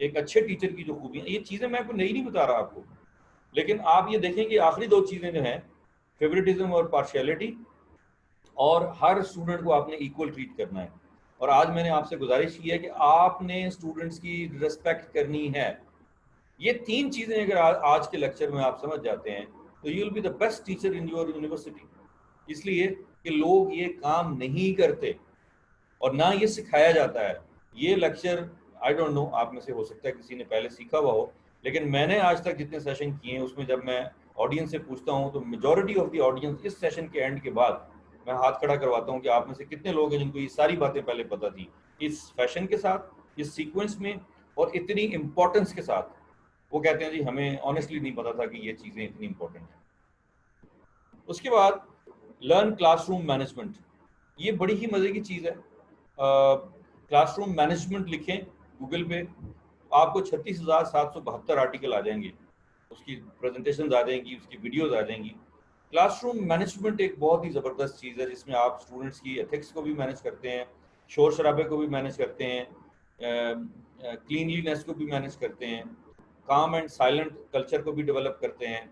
Speaker 1: एक अच्छे टीचर की जो खूबियाँ, ये चीज़ें मैं आपको नहीं बता रहा आपको, लेकिन आप ये देखें कि आखिरी 2 चीज़ें जो हैं, फेवरेटिज्म और पार्शियलिटी, और हर स्टूडेंट को आपने इक्वल ट्रीट करना है। और आज मैंने आपसे गुजारिश की है कि आपने स्टूडेंट्स की रिस्पेक्ट करनी है। ये 3 चीज़ें अगर आज के लेक्चर में आप समझ जाते हैं तो you will be the best teacher in your university. इसलिए कि लोग ये काम नहीं करते और ना ये सिखाया जाता है। ये लेक्चर आई डोंट नो, आप में से हो सकता है किसी ने पहले सीखा हुआ हो, लेकिन मैंने आज तक जितने सेशन किए हैं उसमें जब मैं ऑडियंस से पूछता हूँ तो मेजॉरिटी ऑफ द ऑडियंस इस सेशन के एंड के बाद मैं हाथ खड़ा करवाता हूँ कि आप में से कितने लोग हैं जिनको ये सारी बातें पहले पता थी, इस फैशन के साथ, इस सीक्वेंस में, और इतनी इंपॉर्टेंस के साथ। वो कहते हैं जी हमें ऑनेस्टली नहीं पता था कि ये चीज़ें इतनी इंपॉर्टेंट हैं। उसके बाद लर्न क्लासरूम मैनेजमेंट, ये बड़ी ही मज़े की चीज़ है। क्लासरूम मैनेजमेंट लिखें गूगल पे, आपको 36,772 आर्टिकल आ जाएंगे, उसकी प्रेजेंटेशन आ जाएंगी, उसकी वीडियोस आ जाएंगी। क्लासरूम मैनेजमेंट एक बहुत ही ज़बरदस्त चीज़ है जिसमें आप स्टूडेंट्स की एथिक्स को भी मैनेज करते हैं, शोर शराबे को भी मैनेज करते हैं, क्लीनलीनेस को भी मैनेज करते हैं, काम एंड साइलेंट कल्चर को भी डेवलप करते हैं।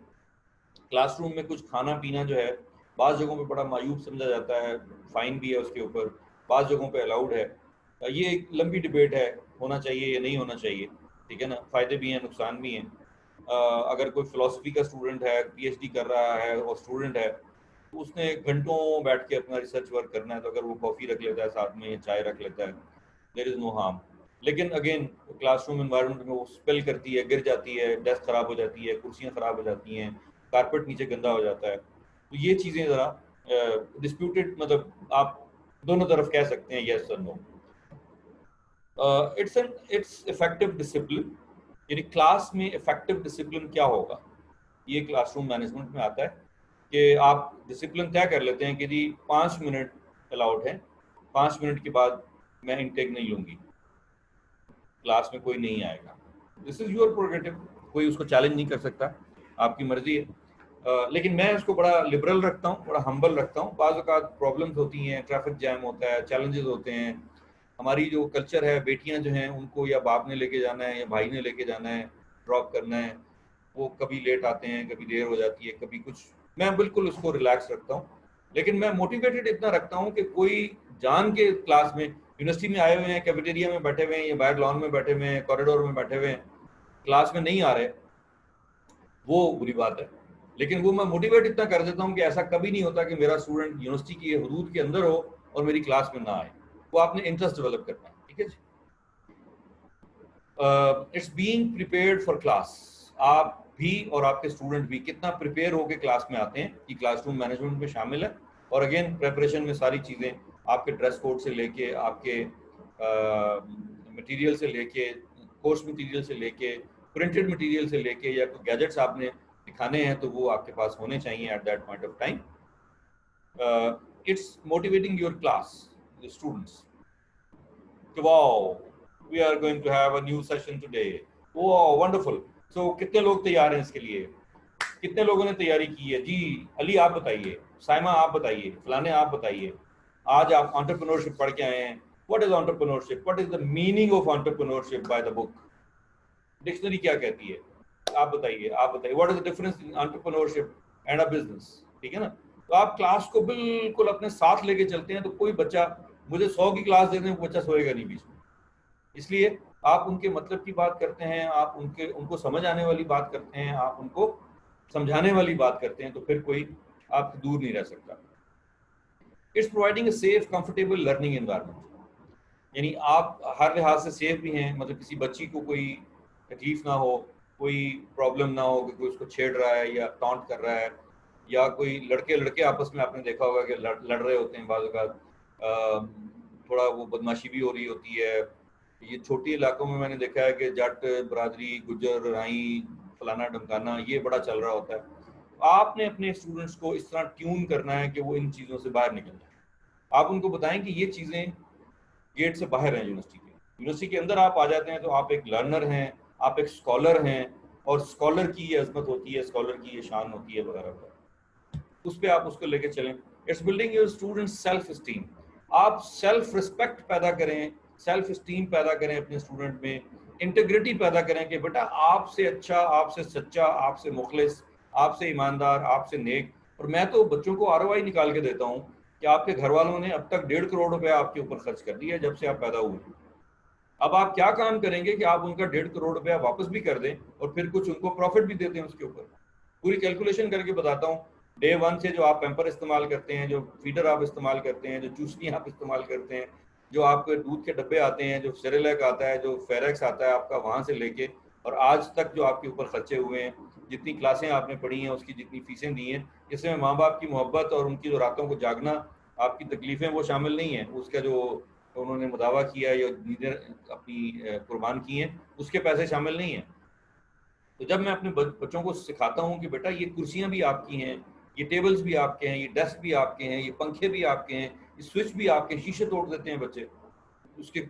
Speaker 1: क्लासरूम में कुछ खाना पीना जो है बाज़ जगहों पे बड़ा मायूब समझा जाता है, फ़ाइन भी है उसके ऊपर, बाज़ जगहों पे अलाउड है। ये एक लंबी डिबेट है, होना चाहिए या नहीं होना चाहिए, ठीक है ना, फ़ायदे भी हैं नुकसान भी हैं। अगर कोई फ़िलासफ़ी का स्टूडेंट है, PhD कर रहा है और स्टूडेंट है, तो उसने घंटों बैठ के अपना रिसर्च वर्क करना है, तो अगर वो कॉफ़ी रख लेता है साथ में या चाय रख लेता है, देयर इज़ नो हार्म। लेकिन अगेन क्लासरूम एनवायरनमेंट में वो स्पेल करती है, गिर जाती है, डेस्क ख़राब हो जाती है, कुर्सियाँ ख़राब हो जाती हैं, कारपेट नीचे गंदा हो जाता है, तो ये चीज़ें ज़रा डिस्प्यूटेड, मतलब आप दोनों तरफ कह सकते हैं येस और नो। इट्स इफेक्टिव डिसिप्लिन, यानी क्लास में इफेक्टिव डिसिप्लिन क्या होगा, ये क्लासरूम मैनेजमेंट में आता है कि आप डिसिप्लिन तय कर लेते हैं कि जी 5 मिनट अलाउड है, 5 मिनट के बाद मैं इनटेक नहीं लूँगी, क्लास में कोई नहीं आएगा। दिस इज़ योर प्रोग्रेटिव, कोई उसको चैलेंज नहीं कर सकता, आपकी मर्जी है। लेकिन मैं उसको बड़ा लिबरल रखता हूँ, बड़ा हम्बल रखता हूँ। बाज़ औक़ात प्रॉब्लम्स होती हैं, ट्रैफिक जैम होता है, चैलेंजेस होते हैं। हमारी जो कल्चर है, बेटियां जो हैं उनको या बाप ने लेके जाना है या भाई ने लेके जाना है, ड्रॉप करना है, वो कभी लेट आते हैं, कभी देर हो जाती है, कभी कुछ। मैं बिल्कुल उसको रिलैक्स रखता हूँ, लेकिन मैं मोटिवेटेड इतना रखता हूँ कि कोई जान के क्लास में, यूनिवर्सिटी में आए हुए हैं, कैफेटेरिया में बैठे हुए हैं या बाहर लॉन में बैठे हुए हैं, कॉरिडोर में बैठे हुए हैं, क्लास में नहीं आ रहे, वो बुरी बात है। लेकिन वो मैं मोटिवेट इतना कर देता हूँ कि ऐसा कभी नहीं होता कि मेरा स्टूडेंट यूनिवर्सिटी की हदूद के अंदर हो और मेरी क्लास में ना आए। वो आपने इंटरेस्ट डेवलप करना है, ठीक है जी। It's being prepared for class, आप भी और आपके स्टूडेंट भी कितना प्रिपेयर होकर क्लास में आते हैं, कि क्लासरूम मैनेजमेंट में शामिल है। और अगेन प्रेपरेशन में सारी चीज़ें आपके ड्रेस कोड से लेके, आपके मटेरियल से लेके, कोर्स मटेरियल से लेके, प्रिंटेड मटेरियल से लेके, या कोई गैजेट्स आपने दिखाने हैं तो वो आपके पास होने चाहिए at that point of time. It's motivating your class, the students. Wow, we are going to have a new session today. Wow, wonderful. So कितने लोग तैयार हैं इसके लिए? कितने लोगों ने तैयारी की है? जी अली आप बताइए, साइमा आप बताइए, फलाने आप बताइए. आज आप entrepreneurship पढ़ के आए हैं. What is entrepreneurship? What is the meaning of entrepreneurship by the book? Dictionary क्या कहती है? आप बताइए, आप बताइए. What is the difference in entrepreneurship and a business? ठीक है ना? तो आप क्लास को बिल्कुल अपने साथ लेके चलते हैं तो कोई बच्चा, मुझे 100 की क्लास दे दें, बच्चा सोएगा नहीं बीच में. इसलिए आप उनके मतलब की बात करते हैं, आप उनको समझ आने वाली बात करते हैं, आप उनको समझाने वाली बात करते हैं, तो फिर कोई आपसे दूर नहीं रह सकता. It's providing a safe comfortable learning environment. यानी आप हर लिहाज से सेफ भी हैं, मतलब किसी बच्ची को कोई तकलीफ ना हो, कोई प्रॉब्लम ना हो कि कोई उसको छेड़ रहा है या टॉन्ट कर रहा है, या कोई लड़के आपस में आपने देखा होगा कि लड़ रहे होते हैं, बाज़ औक़ात थोड़ा वो बदमाशी भी हो रही होती है. ये छोटी इलाकों में मैंने देखा है कि जट बरादरी, गुज्जर, राई, फलाना ढमकाना, ये बड़ा चल रहा होता है. आपने अपने स्टूडेंट्स को इस तरह ट्यून करना है कि वो इन चीज़ों से बाहर निकल जाए. आप उनको बताएं कि ये चीज़ें गेट से बाहर हैं. यूनिवर्सिटी के अंदर आप आ जाते हैं तो आप एक लर्नर हैं, आप एक स्कॉलर हैं, और स्कॉलर की ये अजमत होती है, स्कॉलर की ये शान होती है वगैरह. उस पर आप उसको लेके चलें. It's building your student self esteem. आप सेल्फ रिस्पेक्ट पैदा करें, सेल्फ स्टीम पैदा करें अपने स्टूडेंट में, इंटीग्रिटी पैदा करें कि बेटा आपसे अच्छा, आपसे सच्चा, आपसे मुखलिस, आपसे ईमानदार, आपसे नेक. और मैं तो बच्चों को ROI निकाल के देता हूँ कि आपके घर वालों ने अब तक 1.5 करोड़ रुपया आपके ऊपर खर्च कर दिया जब से आप पैदा हुए. अब आप क्या काम करेंगे कि आप उनका 1.5 करोड़ रुपया वापस भी कर दें और फिर कुछ उनको प्रॉफिट भी देते हैं उसके ऊपर. पूरी कैलकुलेशन करके बताता हूँ. डे 1 से जो आप पैम्पर इस्तेमाल करते हैं, जो फीडर आप इस्तेमाल करते हैं, जो चूसनी आप इस्तेमाल करते हैं, जो आपके दूध के डब्बे आते हैं, जो सेरेलैक आता है, जो फेरेक्स आता है आपका, वहाँ से लेके और आज तक जो आपके ऊपर खर्चे हुए हैं, जितनी क्लासें आपने पढ़ी हैं, उसकी जितनी फीसें दी हैं, इसमें माँ बाप की मोहब्बत और उनकी जो रातों को जागना, आपकी तकलीफ़ें, वो शामिल नहीं है. उसका जो उन्होंने मुदावा किया या नींदें अपनी कुर्बान की हैं, उसके पैसे शामिल नहीं हैं. तो जब मैं अपने बच्चों को सिखाता हूँ कि बेटा ये कुर्सियाँ भी आपकी हैं, ये टेबल्स भी आपके हैं, ये डेस्क भी आपके हैं, ये पंखे भी आपके हैं, ये स्विच भी आपके, शीशे तोड़ देते हैं बच्चे, उसके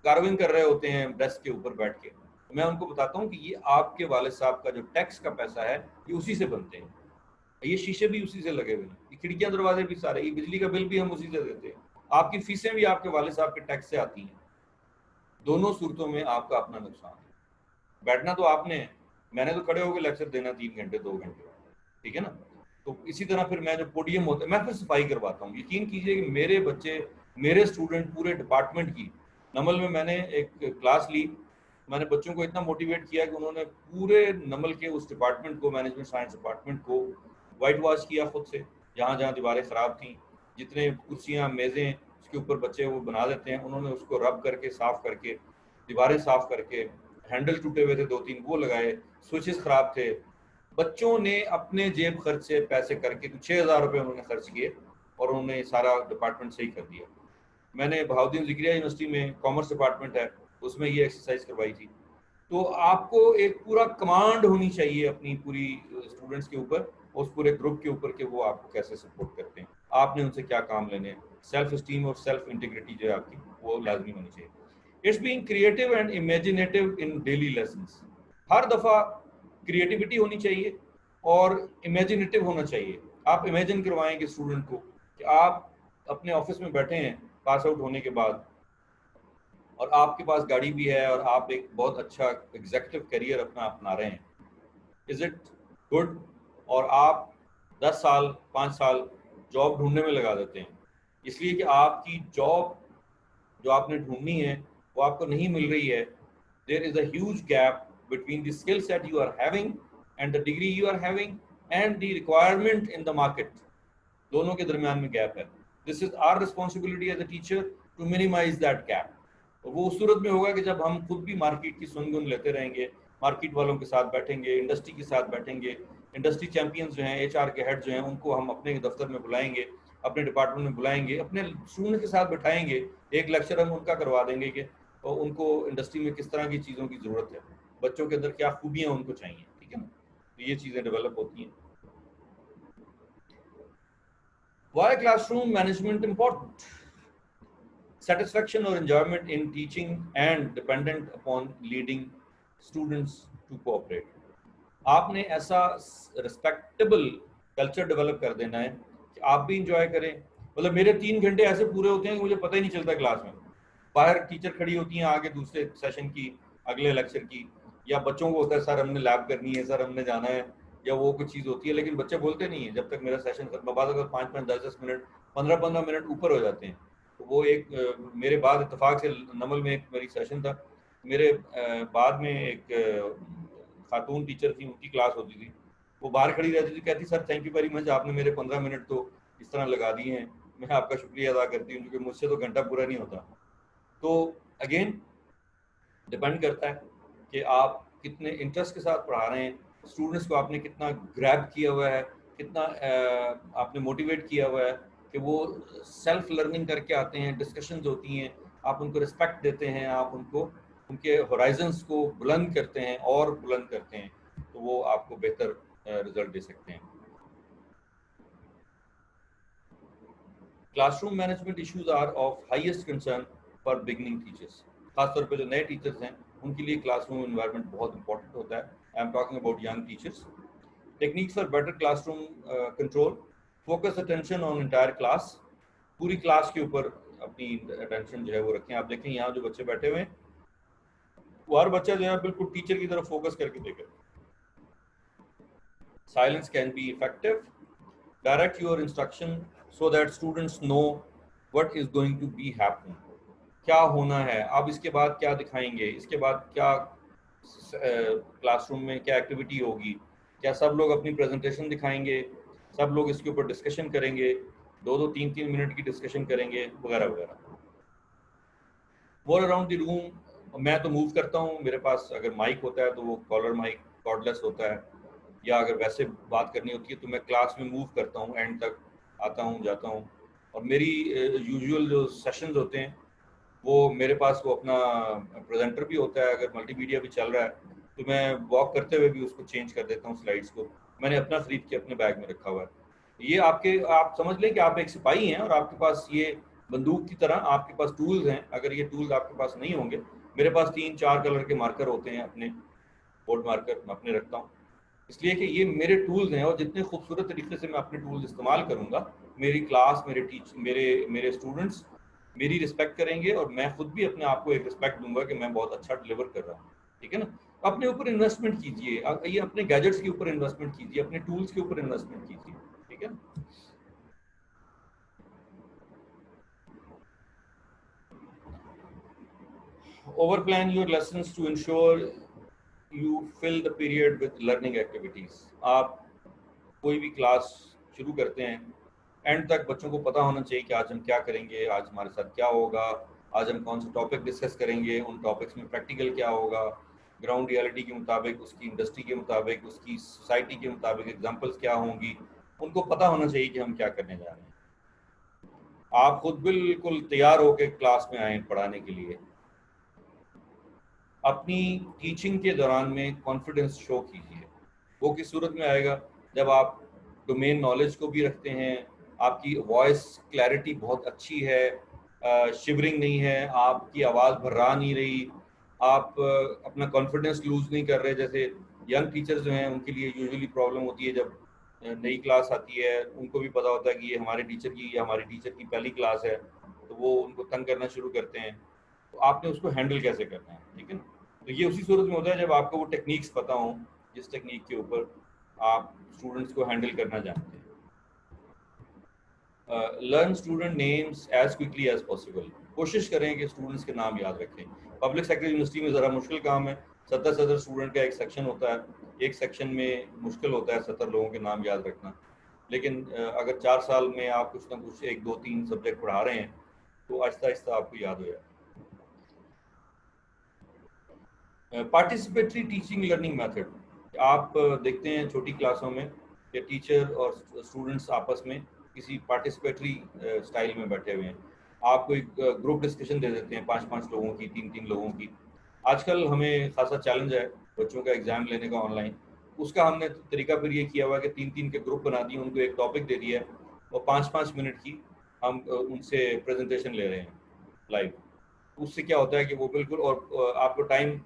Speaker 1: कार्विंग कर रहे होते हैं डेस्क के ऊपर बैठ के. तो मैं उनको बताता हूँ कि ये आपके वालिद साहब का जो टैक्स का पैसा है, ये उसी से बनते हैं. ये शीशे भी उसी से लगे हुए हैं, ये खिड़कियाँ दरवाजे भी सारे, ये बिजली का बिल भी हम उसी से देते हैं, आपकी फीसें भी आपके वालिद साहब के टैक्स से आती हैं. दोनों सूरतों में आपका अपना नुकसान है. बैठना तो आपने है, मैंने तो खड़े होकर लेक्चर देना 3 घंटे 2 घंटे, ठीक है ना. तो इसी तरह फिर मैं जो पोडियम होता है, मैं फिर सफाई करवाता हूँ. यकीन कीजिए कि मेरे बच्चे, मेरे स्टूडेंट, पूरे डिपार्टमेंट की, नमल में मैंने एक क्लास ली, मैंने बच्चों को इतना मोटिवेट किया कि उन्होंने पूरे नमल के उस डिपार्टमेंट को, मैनेजमेंट साइंस डिपार्टमेंट को वाइट वॉश किया खुद से. जहाँ जहाँ दीवारें ख़राब थी, जितने कुर्सियाँ मेज़ें उसके ऊपर बच्चे वो बना देते हैं, उन्होंने उसको रब करके, साफ़ करके, दीवारें साफ़ करके, हैंडल टूटे हुए थे 2-3 वो लगाए, स्विचेस ख़राब थे. बच्चों ने अपने जेब खर्च से पैसे करके 6,000 रुपये उन्होंने खर्च किए और उन्होंने सारा डिपार्टमेंट सही कर दिया. मैंने बहाउद्दीन ज़िक्रिया यूनिवर्सिटी में कॉमर्स डिपार्टमेंट है, उसमें ये एक्सरसाइज करवाई थी. तो आपको एक पूरा कमांड होनी चाहिए अपनी पूरी स्टूडेंट्स के ऊपर, उस पूरे ग्रुप के ऊपर, कि वो आपको कैसे सपोर्ट करते हैं, आपने उनसे क्या काम लेने हैं. सेल्फ स्टीम और सेल्फ इंटीग्रिटी जो है आपकी, वो लाजमी होनी चाहिए. It's being creative and imaginative in daily lessons. हर दफ़ा क्रिएटिविटी होनी चाहिए और इमेजिनेटिव होना चाहिए. आप इमेजिन करवाएंगे स्टूडेंट को कि आप अपने ऑफिस में बैठे हैं पास आउट होने के बाद, और आपके पास गाड़ी भी है और आप एक बहुत अच्छा एग्जीक्यूटिव करियर अपना अपना रहे हैं. Is it good? और आप 10 साल 5 साल जॉब ढूंढने में लगा देते हैं, इसलिए कि आपकी जॉब जो आपने ढूंढनी है वो आपको नहीं मिल रही है. There is a huge gap between the skill set you are having and the degree you are having and the requirement in the market. दोनों के दरमियान में गैप है. This is our responsibility as a teacher to minimize that gap. और वो उस सूरत में होगा कि जब हम खुद भी मार्केट की सुन-गुन लेते रहेंगे, मार्केट वालों के साथ बैठेंगे, इंडस्ट्री के साथ बैठेंगे, इंडस्ट्री चैंपियंस जो हैं, HR के हेड जो हैं, उनको हम अपने दफ्तर में बुलाएंगे अपने डिपार्टमेंट में बुलाएंगे, अपने स्टूडेंट के साथ बैठाएंगे, एक लेक्चर हम उनका करवा देंगे कि और उनको इंडस्ट्री में किस तरह की चीज़ों की ज़रूरत है, बच्चों के अंदर क्या खूबियाँ उनको चाहिए, ठीक है ना, तो ये चीज़ें डेवलप होती हैं। Why classroom management important? Satisfaction or enjoyment in teaching and dependent upon leading students to cooperate. आपने ऐसा रिस्पेक्टेबल कल्चर डेवलप कर देना है कि आप भी इंजॉय करें। मतलब मेरे 3 घंटे ऐसे पूरे होते हैं कि मुझे पता ही नहीं चलता क्लास में, बाहर टीचर खड़ी होती हैं आगे दूसरे सेशन की, अगले लेक्चर की, या बच्चों को होता है सर हमने लैब करनी है, सर हमने जाना है, या वो कुछ चीज़ होती है, लेकिन बच्चे बोलते नहीं है जब तक मेरा सेशन खत्म। बाद अगर 5-5, 10-10 मिनट, 15-15 मिनट ऊपर हो जाते हैं। तो वो एक मेरे बाद इत्तेफाक से नमल में एक मेरी सेशन था, मेरे बाद में एक खातून टीचर थी, उनकी क्लास होती थी, वो बाहर खड़ी रहती थी, कहती sir thank you very much, आपने मेरे 15 मिनट तो इस तरह लगा दिए हैं, मैं आपका शुक्रिया अदा करती हूँ, क्योंकि मुझसे तो घंटा पूरा नहीं होता। तो अगेन डिपेंड करता है कि आप कितने इंटरेस्ट के साथ पढ़ा रहे हैं, स्टूडेंट्स को आपने कितना ग्रैब किया हुआ है, कितना आपने मोटिवेट किया हुआ है कि वो सेल्फ लर्निंग करके आते हैं, डिस्कशंस होती हैं, आप उनको रिस्पेक्ट देते हैं, आप उनको उनके होराइजन्स को बुलंद करते हैं और बुलंद करते हैं, तो वो आपको बेहतर रिजल्ट दे सकते हैं। Classroom management issues are of highest concern for beginning teachers. खासतौर पे जो नए टीचर्स हैं उनके लिए क्लासरूम एनवायरनमेंट बहुत इंपॉर्टेंट होता है। I am talking about young teachers. Techniques for better classroom control, focus attention on entire class. पूरी क्लास के ऊपर अपनी अटेंशन जो है वो रखें। आप देखें यहाँ जो बच्चे बैठे हुए हैं, वो हर बच्चा जो है बिल्कुल टीचर की तरफ फोकस करके देखे। Silence can be effective. Direct your instruction so that students know what is going to be happening, क्या होना है, अब इसके बाद क्या दिखाएंगे, इसके बाद क्या क्लासरूम में क्या एक्टिविटी होगी, क्या सब लोग अपनी प्रेजेंटेशन दिखाएंगे, सब लोग इसके ऊपर डिस्कशन करेंगे, 2-2, 3-3 मिनट की डिस्कशन करेंगे, वगैरह वगैरह। वॉल अराउंड द रूम, मैं तो मूव करता हूँ, मेरे पास अगर माइक होता है तो वो कॉलर माइक कॉर्डलेस होता है, या अगर वैसे बात करनी होती है तो मैं क्लास में मूव करता हूँ, एंड तक आता हूँ जाता हूँ। और मेरी यूजुअल जो सेशंस होते हैं वो मेरे पास वो अपना प्रेजेंटर भी होता है, अगर मल्टीमीडिया भी चल रहा है तो मैं वॉक करते हुए भी उसको चेंज कर देता हूँ, स्लाइड्स को मैंने अपना खरीद के अपने बैग में रखा हुआ है। ये आपके, आप समझ लें कि आप एक सिपाही हैं और आपके पास ये बंदूक की तरह आपके पास टूल्स हैं। अगर ये टूल्स आपके पास नहीं होंगे, मेरे पास 3-4 कलर के मार्कर होते हैं, अपने बोर्ड मार्कर मैं अपने रखता हूँ, इसलिए कि ये मेरे टूल्स हैं और जितने खूबसूरत तरीके से मैं अपने टूल्स इस्तेमाल करूंगा, मेरी क्लास, मेरे स्टूडेंट्स मेरी रिस्पेक्ट करेंगे और मैं खुद भी अपने आप को एक रिस्पेक्ट दूंगा कि मैं बहुत अच्छा डिलीवर कर रहा हूँ। ठीक है ना? अपने ऊपर इन्वेस्टमेंट कीजिए, ये अपने गैजेट्स के ऊपर इन्वेस्टमेंट कीजिए, अपने टूल्स के ऊपर इन्वेस्टमेंट कीजिए। ठीक है ना? Over plan your lessons to ensure you fill the period with learning activities. आप कोई भी क्लास शुरू करते हैं, एंड तक बच्चों को पता होना चाहिए कि आज हम क्या करेंगे, आज हमारे साथ क्या होगा, आज हम कौन सा टॉपिक डिस्कस करेंगे, उन टॉपिक्स में प्रैक्टिकल क्या होगा, ग्राउंड रियलिटी के मुताबिक, उसकी इंडस्ट्री के मुताबिक, उसकी सोसाइटी के मुताबिक एग्जांपल्स क्या होंगी, उनको पता होना चाहिए कि हम क्या करने जा रहे हैं। आप खुद बिल्कुल तैयार होकर क्लास में आए पढ़ाने के लिए। अपनी टीचिंग के दौरान में कॉन्फिडेंस शो कीजिए। वो किस सूरत में आएगा? जब आप डोमेन नॉलेज को भी रखते हैं, आपकी वॉइस क्लैरिटी बहुत अच्छी है, शिवरिंग नहीं है, आपकी आवाज़ भर्रा नहीं रही, आप अपना कॉन्फिडेंस लूज नहीं कर रहे। जैसे यंग टीचर्स जो हैं उनके लिए यूजुअली प्रॉब्लम होती है, जब नई क्लास आती है, उनको भी पता होता है कि ये हमारे टीचर की या हमारी टीचर की पहली क्लास है, तो वो उनको तंग करना शुरू करते हैं। तो आपने उसको हैंडल कैसे करना है? ठीक है ना? तो ये उसी सूरत में होता है जब आपको वो टेक्निक्स पता हो, जिस टेक्निक के ऊपर आप स्टूडेंट्स को हैंडल करना जानते हैं। Learn student names as quickly as possible. कोशिश करें कि स्टूडेंट्स के नाम याद रखें। पब्लिक सेक्टर यूनिवर्सिटी में ज़रा मुश्किल काम है, 70 स्टूडेंट का एक सेक्शन होता है, एक सेक्शन में मुश्किल होता है 70 लोगों के नाम याद रखना। लेकिन अगर 4 साल में आप कुछ ना कुछ 1-2-3 सब्जेक्ट पढ़ा रहे हैं तो आहिस्ता आहिस्ता आपको याद हो जाए। Participatory teaching learning method. आप देखते हैं छोटी क्लासों में कि टीचर और स्टूडेंट्स आपस में किसी पार्टिसिपेटरी स्टाइल में बैठे हुए हैं। आप कोई ग्रुप डिस्कशन दे देते हैं 5-5 लोगों की, 3-3 लोगों की। आजकल हमें खासा चैलेंज है बच्चों का एग्ज़ाम लेने का ऑनलाइन। उसका हमने तरीका फिर ये किया हुआ कि 3-3 के ग्रुप बना दिए, उनको एक टॉपिक दे दिया है और 5-5 मिनट की हम उनसे प्रेजेंटेशन ले रहे हैं लाइव। उससे क्या होता है कि वो बिल्कुल, और आपको टाइम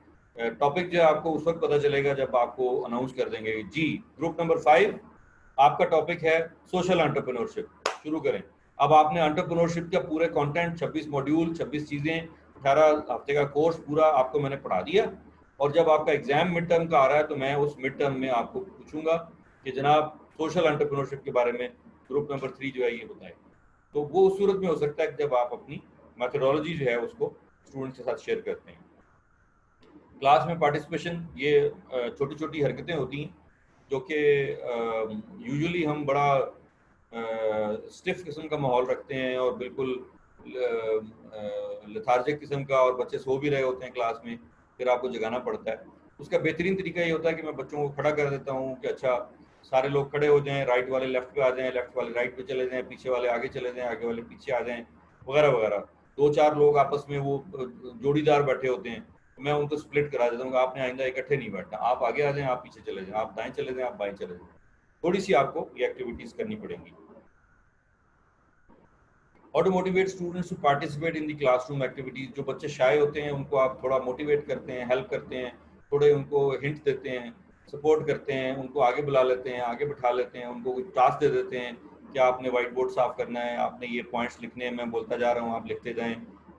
Speaker 1: टॉपिक जो है आपको उस वक्त पता चलेगा जब आपको अनाउंस कर देंगे जी ग्रुप नंबर 5 आपका टॉपिक है सोशल एंटरप्रेन्योरशिप, शुरू करें। अब आपने एंटरप्रेन्योरशिप का पूरे कंटेंट 26 मॉड्यूल 26 चीज़ें 18 हफ्ते का कोर्स पूरा आपको मैंने पढ़ा दिया, और जब आपका एग्जाम मिड टर्म का आ रहा है तो मैं उस मिड टर्म में आपको पूछूंगा कि जनाब सोशल एंटरप्रेन्योरशिप के बारे में ग्रुप नंबर 3 जो है ये बताएं। तो वो उस सूरत में हो सकता है कि जब आप अपनी मैथडोलॉजी जो है उसको स्टूडेंट्स के साथ शेयर करते हैं। क्लास में पार्टिसिपेशन, ये छोटी छोटी हरकतें होती हैं जो कि यूजुअली हम बड़ा स्टिफ किस्म का माहौल रखते हैं और बिल्कुल लेथार्जिक किस्म का, और बच्चे सो भी रहे होते हैं क्लास में, फिर आपको जगाना पड़ता है। उसका बेहतरीन तरीका ये होता है कि मैं बच्चों को खड़ा कर देता हूँ कि अच्छा सारे लोग खड़े हो जाएं, राइट वाले लेफ्ट पे आ जाएं, लेफ्ट वाले राइट पे चले जाएं, पीछे वाले आगे चले जाएं, आगे वाले पीछे आ जाएं, वगैरह वगैरह। 2-4 लोग आपस में वो जोड़ीदार बैठे होते हैं, मैं उनको स्प्लिट करा देता हूँ कि आपने आइंदा इकट्ठे नहीं बैठना, आप आगे आ जाएं, आप पीछे चले जाएं, आप दाएं चले जाएं, आप बाएं चले जाएं। थोड़ी सी आपको ये एक्टिविटीज करनी पड़ेंगी। How to motivate students to participate in the classroom activities? जो बच्चे शाय होते हैं उनको आप थोड़ा मोटिवेट करते हैं, हेल्प करते हैं, थोड़े उनको हिंट देते हैं, सपोर्ट करते हैं, उनको आगे बुला लेते हैं, आगे बिठा लेते हैं, उनको कुछ टास्क दे देते हैं कि आपने वाइट बोर्ड साफ करना है, आपने ये पॉइंट्स लिखने हैं, मैं बोलता जा रहा हूँ आप लिखते जाएं,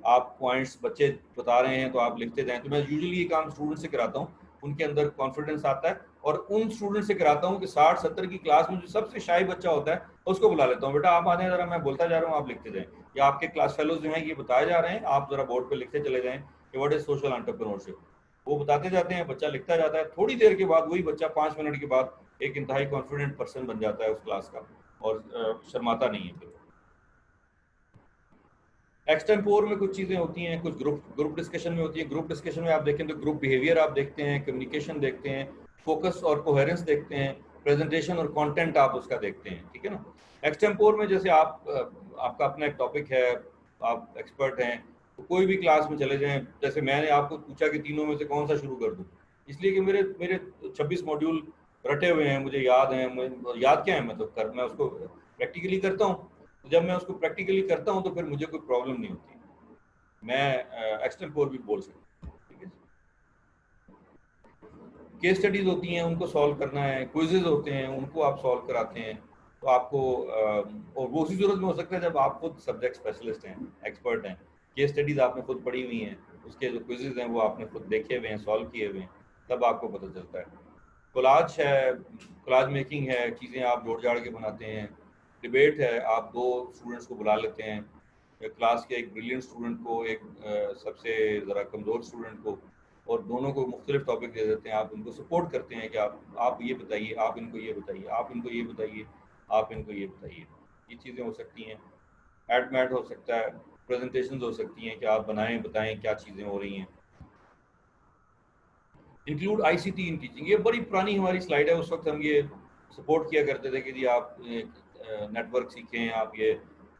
Speaker 1: आप पॉइंट्स बच्चे बता रहे हैं तो आप लिखते जाएं। तो मैं यूजुअली ये काम स्टूडेंट से कराता हूँ, उनके अंदर कॉन्फिडेंस आता है। और उन स्टूडेंट से कराता हूँ कि 60-70 की क्लास में जो सबसे शाय बच्चा होता है उसको बुला लेता हूँ, बेटा आप आ जाएं जरा, मैं बोलता जा रहा हूँ आप लिखते जाएं, या आपके क्लास फेलोज जो हैं ये बताए जा रहे हैं, आप जरा बोर्ड पे लिखते चले जाएं कि व्हाट इज सोशल एंटरप्रेन्योरशिप। वो बताते जाते हैं, बच्चा लिखता जाता है, थोड़ी देर के बाद वही बच्चा 5 मिनट के बाद एक इंतहाई कॉन्फिडेंट पर्सन बन जाता है उस क्लास का, और शर्माता नहीं है फिर। एक्सटेम्पोर में कुछ चीज़ें होती हैं, कुछ ग्रुप डिस्कशन में होती है। ग्रुप डिस्कशन में आप देखें तो ग्रुप बिहेवियर आप देखते हैं, कम्युनिकेशन देखते हैं, फोकस और कोहेरेंस देखते हैं, प्रेजेंटेशन और कंटेंट आप उसका देखते हैं, ठीक है ना। एक्सटेम्पोर में जैसे आप आपका अपना एक टॉपिक है, आप एक्सपर्ट हैं, तो कोई भी क्लास में चले जाएं, जैसे मैंने आपको पूछा कि तीनों में से कौन सा शुरू कर दूं, इसलिए कि मेरे मेरे 26 मॉड्यूल रटे हुए हैं, मुझे याद हैं, याद क्या है, मतलब मैं उसको प्रैक्टिकली करता हूँ। तो जब मैं उसको प्रैक्टिकली करता हूँ तो फिर मुझे कोई प्रॉब्लम नहीं होती, मैं एक्सटेम्पोर भी बोल सकता हूँ, ठीक है। केस स्टडीज होती हैं, उनको सॉल्व करना है, क्विजेज होते हैं, उनको आप सॉल्व कराते हैं। तो आपको और वो उसी जरूरत में हो सकता है जब आप खुद सब्जेक्ट स्पेशलिस्ट हैं, एक्सपर्ट हैं, केस स्टडीज आपने खुद पढ़ी हुई हैं, उसके जो क्विजेज हैं वो आपने खुद देखे हुए हैं, सॉल्व किए हुए हैं, तब आपको पता चलता है। कोलाज है, कोलाज मेकिंग है, चीज़ें आप जोड़ जाड़ के बनाते हैं। डिबेट है, आप दो स्टूडेंट्स को बुला लेते हैं, क्लास के एक ब्रिलियंट स्टूडेंट को, एक सबसे ज़रा कमज़ोर स्टूडेंट को, और दोनों को मुख्तलिफ टॉपिक दे देते हैं। आप उनको सपोर्ट करते हैं कि आप ये बताइए, आप इनको ये बताइए, आप इनको ये बताइए, आप इनको ये बताइए। ये चीज़ें हो सकती हैं। एड मैट हो सकता है, प्रेजेंटेशंस हो सकती हैं कि आप बनाएं, बताएं क्या चीज़ें हो रही हैं। इंक्लूड आईसीटी इन टीचिंग, ये बड़ी पुरानी हमारी स्लाइड है, उस वक्त हम ये सपोर्ट किया करते थे कि जी आप नेटवर्क सीखें, आप ये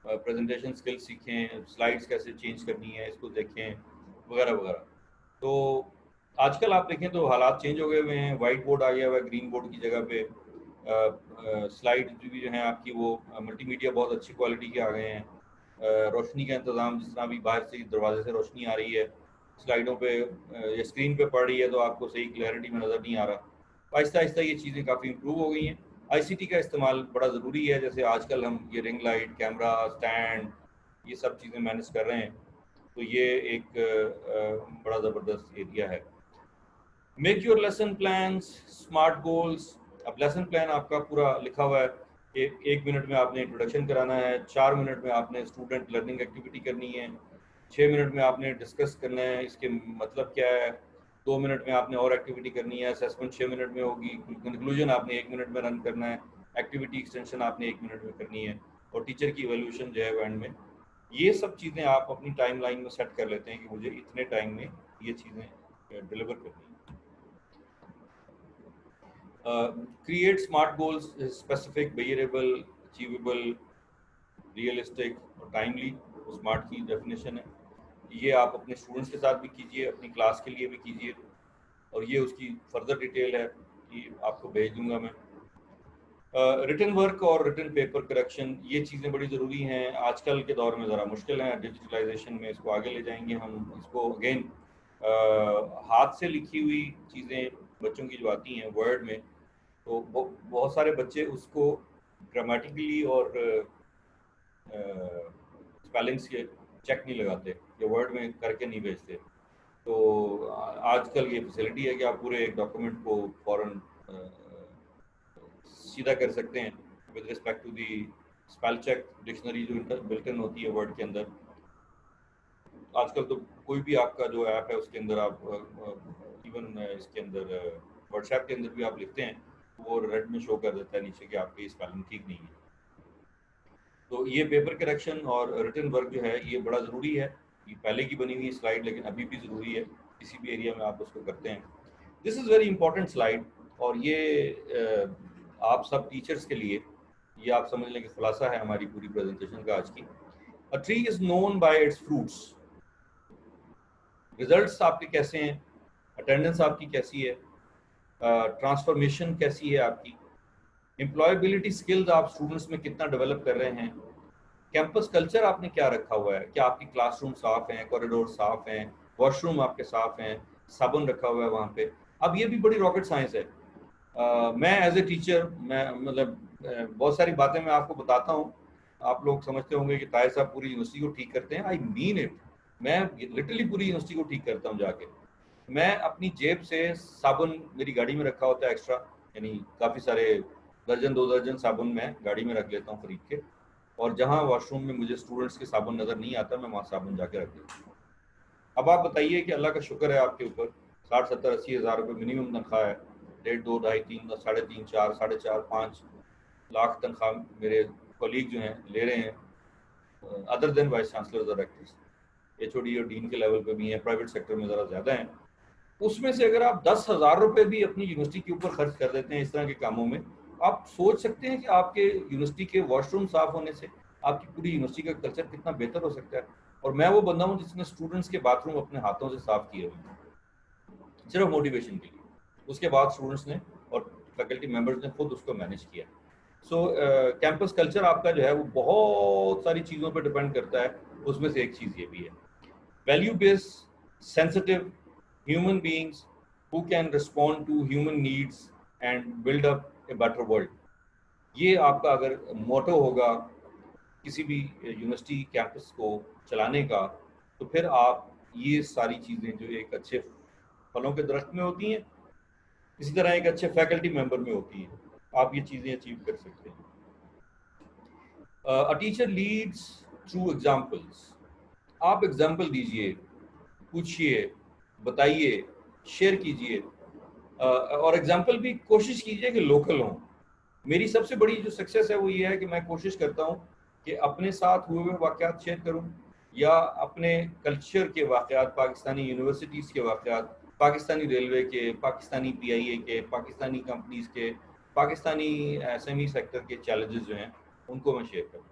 Speaker 1: प्रेजेंटेशन स्किल्स सीखें, स्लाइड्स कैसे चेंज करनी है इसको देखें, वगैरह वगैरह। तो आजकल आप देखें तो हालात चेंज हो गए हुए हैं, वाइट बोर्ड आ गया हुआ है ग्रीन बोर्ड की जगह पे, स्लाइड भी जो हैं आपकी वो मल्टीमीडिया बहुत अच्छी क्वालिटी के आ गए हैं, रोशनी का इंतज़ाम, जिस तरह भी बाहर से दरवाजे से रोशनी आ रही है, स्लाइडों पे या स्क्रीन पे पड़ रही है तो आपको सही क्लैरिटी में नज़र नहीं आ रहा। आहिस्ता आहिस्ता ये चीज़ें काफ़ी इंप्रूव हो गई हैं। आईसीटी का इस्तेमाल बड़ा ज़रूरी है, जैसे आजकल हम ये रिंग लाइट, कैमरा, स्टैंड, ये सब चीज़ें मैनेज कर रहे हैं, तो ये एक बड़ा ज़बरदस्त एरिया है। Make your lesson plan, smart goals. अब लेसन प्लान आपका पूरा लिखा हुआ है कि 1 मिनट में आपने इंट्रोडक्शन कराना है, 4 मिनट में आपने स्टूडेंट लर्निंग एक्टिविटी करनी है, 6 मिनट में आपने डिस्कस करना है इसके मतलब क्या है, 2 मिनट में आपने और एक्टिविटी करनी है, असेसमेंट 6 मिनट में होगी, कंक्लूजन आपने 1 मिनट में रन करना है, एक्टिविटी एक्सटेंशन आपने 1 मिनट में करनी है, और टीचर की इवेल्यूशन जो है एंड में। ये सब चीज़ें आप अपनी टाइम लाइन में सेट कर लेते हैं कि मुझे इतने टाइम में ये चीज़ें डिलीवर करनी है। Create smart goals, specific, variable, achievable, realistic और टाइमली, स्मार्ट की डेफिनेशन है। ये आप अपने स्टूडेंट्स के साथ भी कीजिए, अपनी क्लास के लिए भी कीजिए, और ये उसकी फर्दर डिटेल है कि आपको भेज दूंगा मैं। रिटन वर्क और रिटन पेपर करेक्शन, ये चीज़ें बड़ी ज़रूरी हैं। आजकल के दौर में ज़रा मुश्किल है, डिजिटलाइजेशन में इसको आगे ले जाएंगे हम। इसको अगेन हाथ से लिखी हुई चीज़ें बच्चों की जो आती हैं वर्ड में, तो बहुत सारे बच्चे उसको ग्रामेटिकली और स्पेलिंग्स के चेक नहीं लगाते या वर्ड में करके नहीं भेजते। तो आजकल ये फैसिलिटी है कि आप पूरे एक डॉक्यूमेंट को फौरन सीधा कर सकते हैं with respect to the spell check dictionary जो बिल्ट इन होती है वर्ड के अंदर। आजकल तो कोई भी आपका जो ऐप है उसके अंदर आप इवन इसके अंदर व्हाट्सएप के अंदर भी आप लिखते हैं, वो रेड में शो कर देता है नीचे कि आपकी स्पेलिंग ठीक नहीं है। तो ये पेपर करेक्शन और रिटन वर्क जो है ये बड़ा ज़रूरी है। ये पहले की बनी हुई स्लाइड लेकिन अभी भी ज़रूरी है, किसी भी एरिया में आप उसको करते हैं। This is very important slide, और ये आप सब टीचर्स के लिए ये आप समझ लें कि खुलासा है हमारी पूरी प्रेजेंटेशन का आज की। A tree is known by its fruits. Results आपके कैसे हैं, अटेंडेंस आपकी कैसी है, ट्रांसफॉर्मेशन कैसी है आपकी, एम्प्लॉयबिलिटी स्किल्स आप स्टूडेंट्स में कितना डेवलप कर रहे हैं, कैंपस कल्चर आपने क्या रखा हुआ है, क्या आपकी क्लासरूम साफ हैं, कॉरिडोर साफ हैं, वॉशरूम आपके साफ हैं, साबुन रखा हुआ है वहाँ पे। अब ये भी बड़ी रॉकेट साइंस है। मैं एज ए टीचर, मैं मतलब बहुत सारी बातें मैं आपको बताता हूँ। आप लोग समझते होंगे कि ताहिर साहब पूरी यूनिवर्सिटी को ठीक करते हैं। आई मीन इट, मैं लिटरली पूरी यूनिवर्सिटी को ठीक करता हूँ जाके। मैं अपनी जेब से साबुन मेरी गाड़ी में रखा होता है एक्स्ट्रा, यानी काफ़ी सारे दर्जन 2 दर्जन साबुन मैं गाड़ी में रख लेता हूँ खरीद के, और जहाँ वॉशरूम में मुझे स्टूडेंट्स के साबुन नज़र नहीं आता मैं वहाँ साबुन जाके रख देता हूँ। अब आप बताइए कि अल्लाह का शुक्र है आपके ऊपर 60-70-80 हज़ार रुपये मिनिमम तनख्वाह है। 1.5 2 2.5 3 3.5 4 4.5 5 लाख तनख्वाह मेरे कॉलीग जो हैं ले रहे हैं, अदर देन वाइस चांसलर और रेक्टर्स। HOD और डीन के लेवल पे भी हैं, प्राइवेट सेक्टर में ज़रा ज़्यादा हैं। उसमें से अगर आप 10,000 रुपये भी अपनी यूनिवर्सिटी के ऊपर खर्च कर देते हैं इस तरह के कामों में, आप सोच सकते हैं कि आपके यूनिवर्सिटी के वॉशरूम साफ होने से आपकी पूरी यूनिवर्सिटी का कल्चर कितना बेहतर हो सकता है। और मैं वो बंदा हूँ जिसने स्टूडेंट्स के बाथरूम अपने हाथों से साफ किए हुए हैं, सिर्फ मोटिवेशन के लिए। उसके बाद स्टूडेंट्स ने और फैकल्टी मेंबर्स ने खुद उसको मैनेज किया। सो कैंपस कल्चर आपका जो है वो बहुत सारी चीज़ों पर डिपेंड करता है। उसमें से एक चीज़ ये भी है, value based, sensitive human beings who can respond to human needs and build up a better world। ये आपका अगर मोटो होगा किसी भी यूनिवर्सिटी कैंपस को चलाने का, तो फिर आप ये सारी चीज़ें जो एक अच्छे फलों के दरख्त में होती हैं, इसी तरह एक अच्छे फैकल्टी मेंबर में होती हैं, आप ये चीज़ें अचीव कर सकते हैं। A teacher leads through examples. आप एग्जाम्पल दीजिए, पूछिए, बताइए, शेयर कीजिए, और एग्जाम्पल भी कोशिश कीजिए कि लोकल हों। मेरी सबसे बड़ी जो सक्सेस है वो ये है कि मैं कोशिश करता हूँ कि अपने साथ हुए हुए वाक़यात शेयर करूँ, या अपने कल्चर के वाक़यात, पाकिस्तानी यूनिवर्सिटीज़ के वाक़यात, पाकिस्तानी रेलवे के, पाकिस्तानी PIA के, पाकिस्तानी कंपनीज़ के, पाकिस्तानी SME सेक्टर के चैलेंजेस जो हैं उनको मैं शेयर करूँ।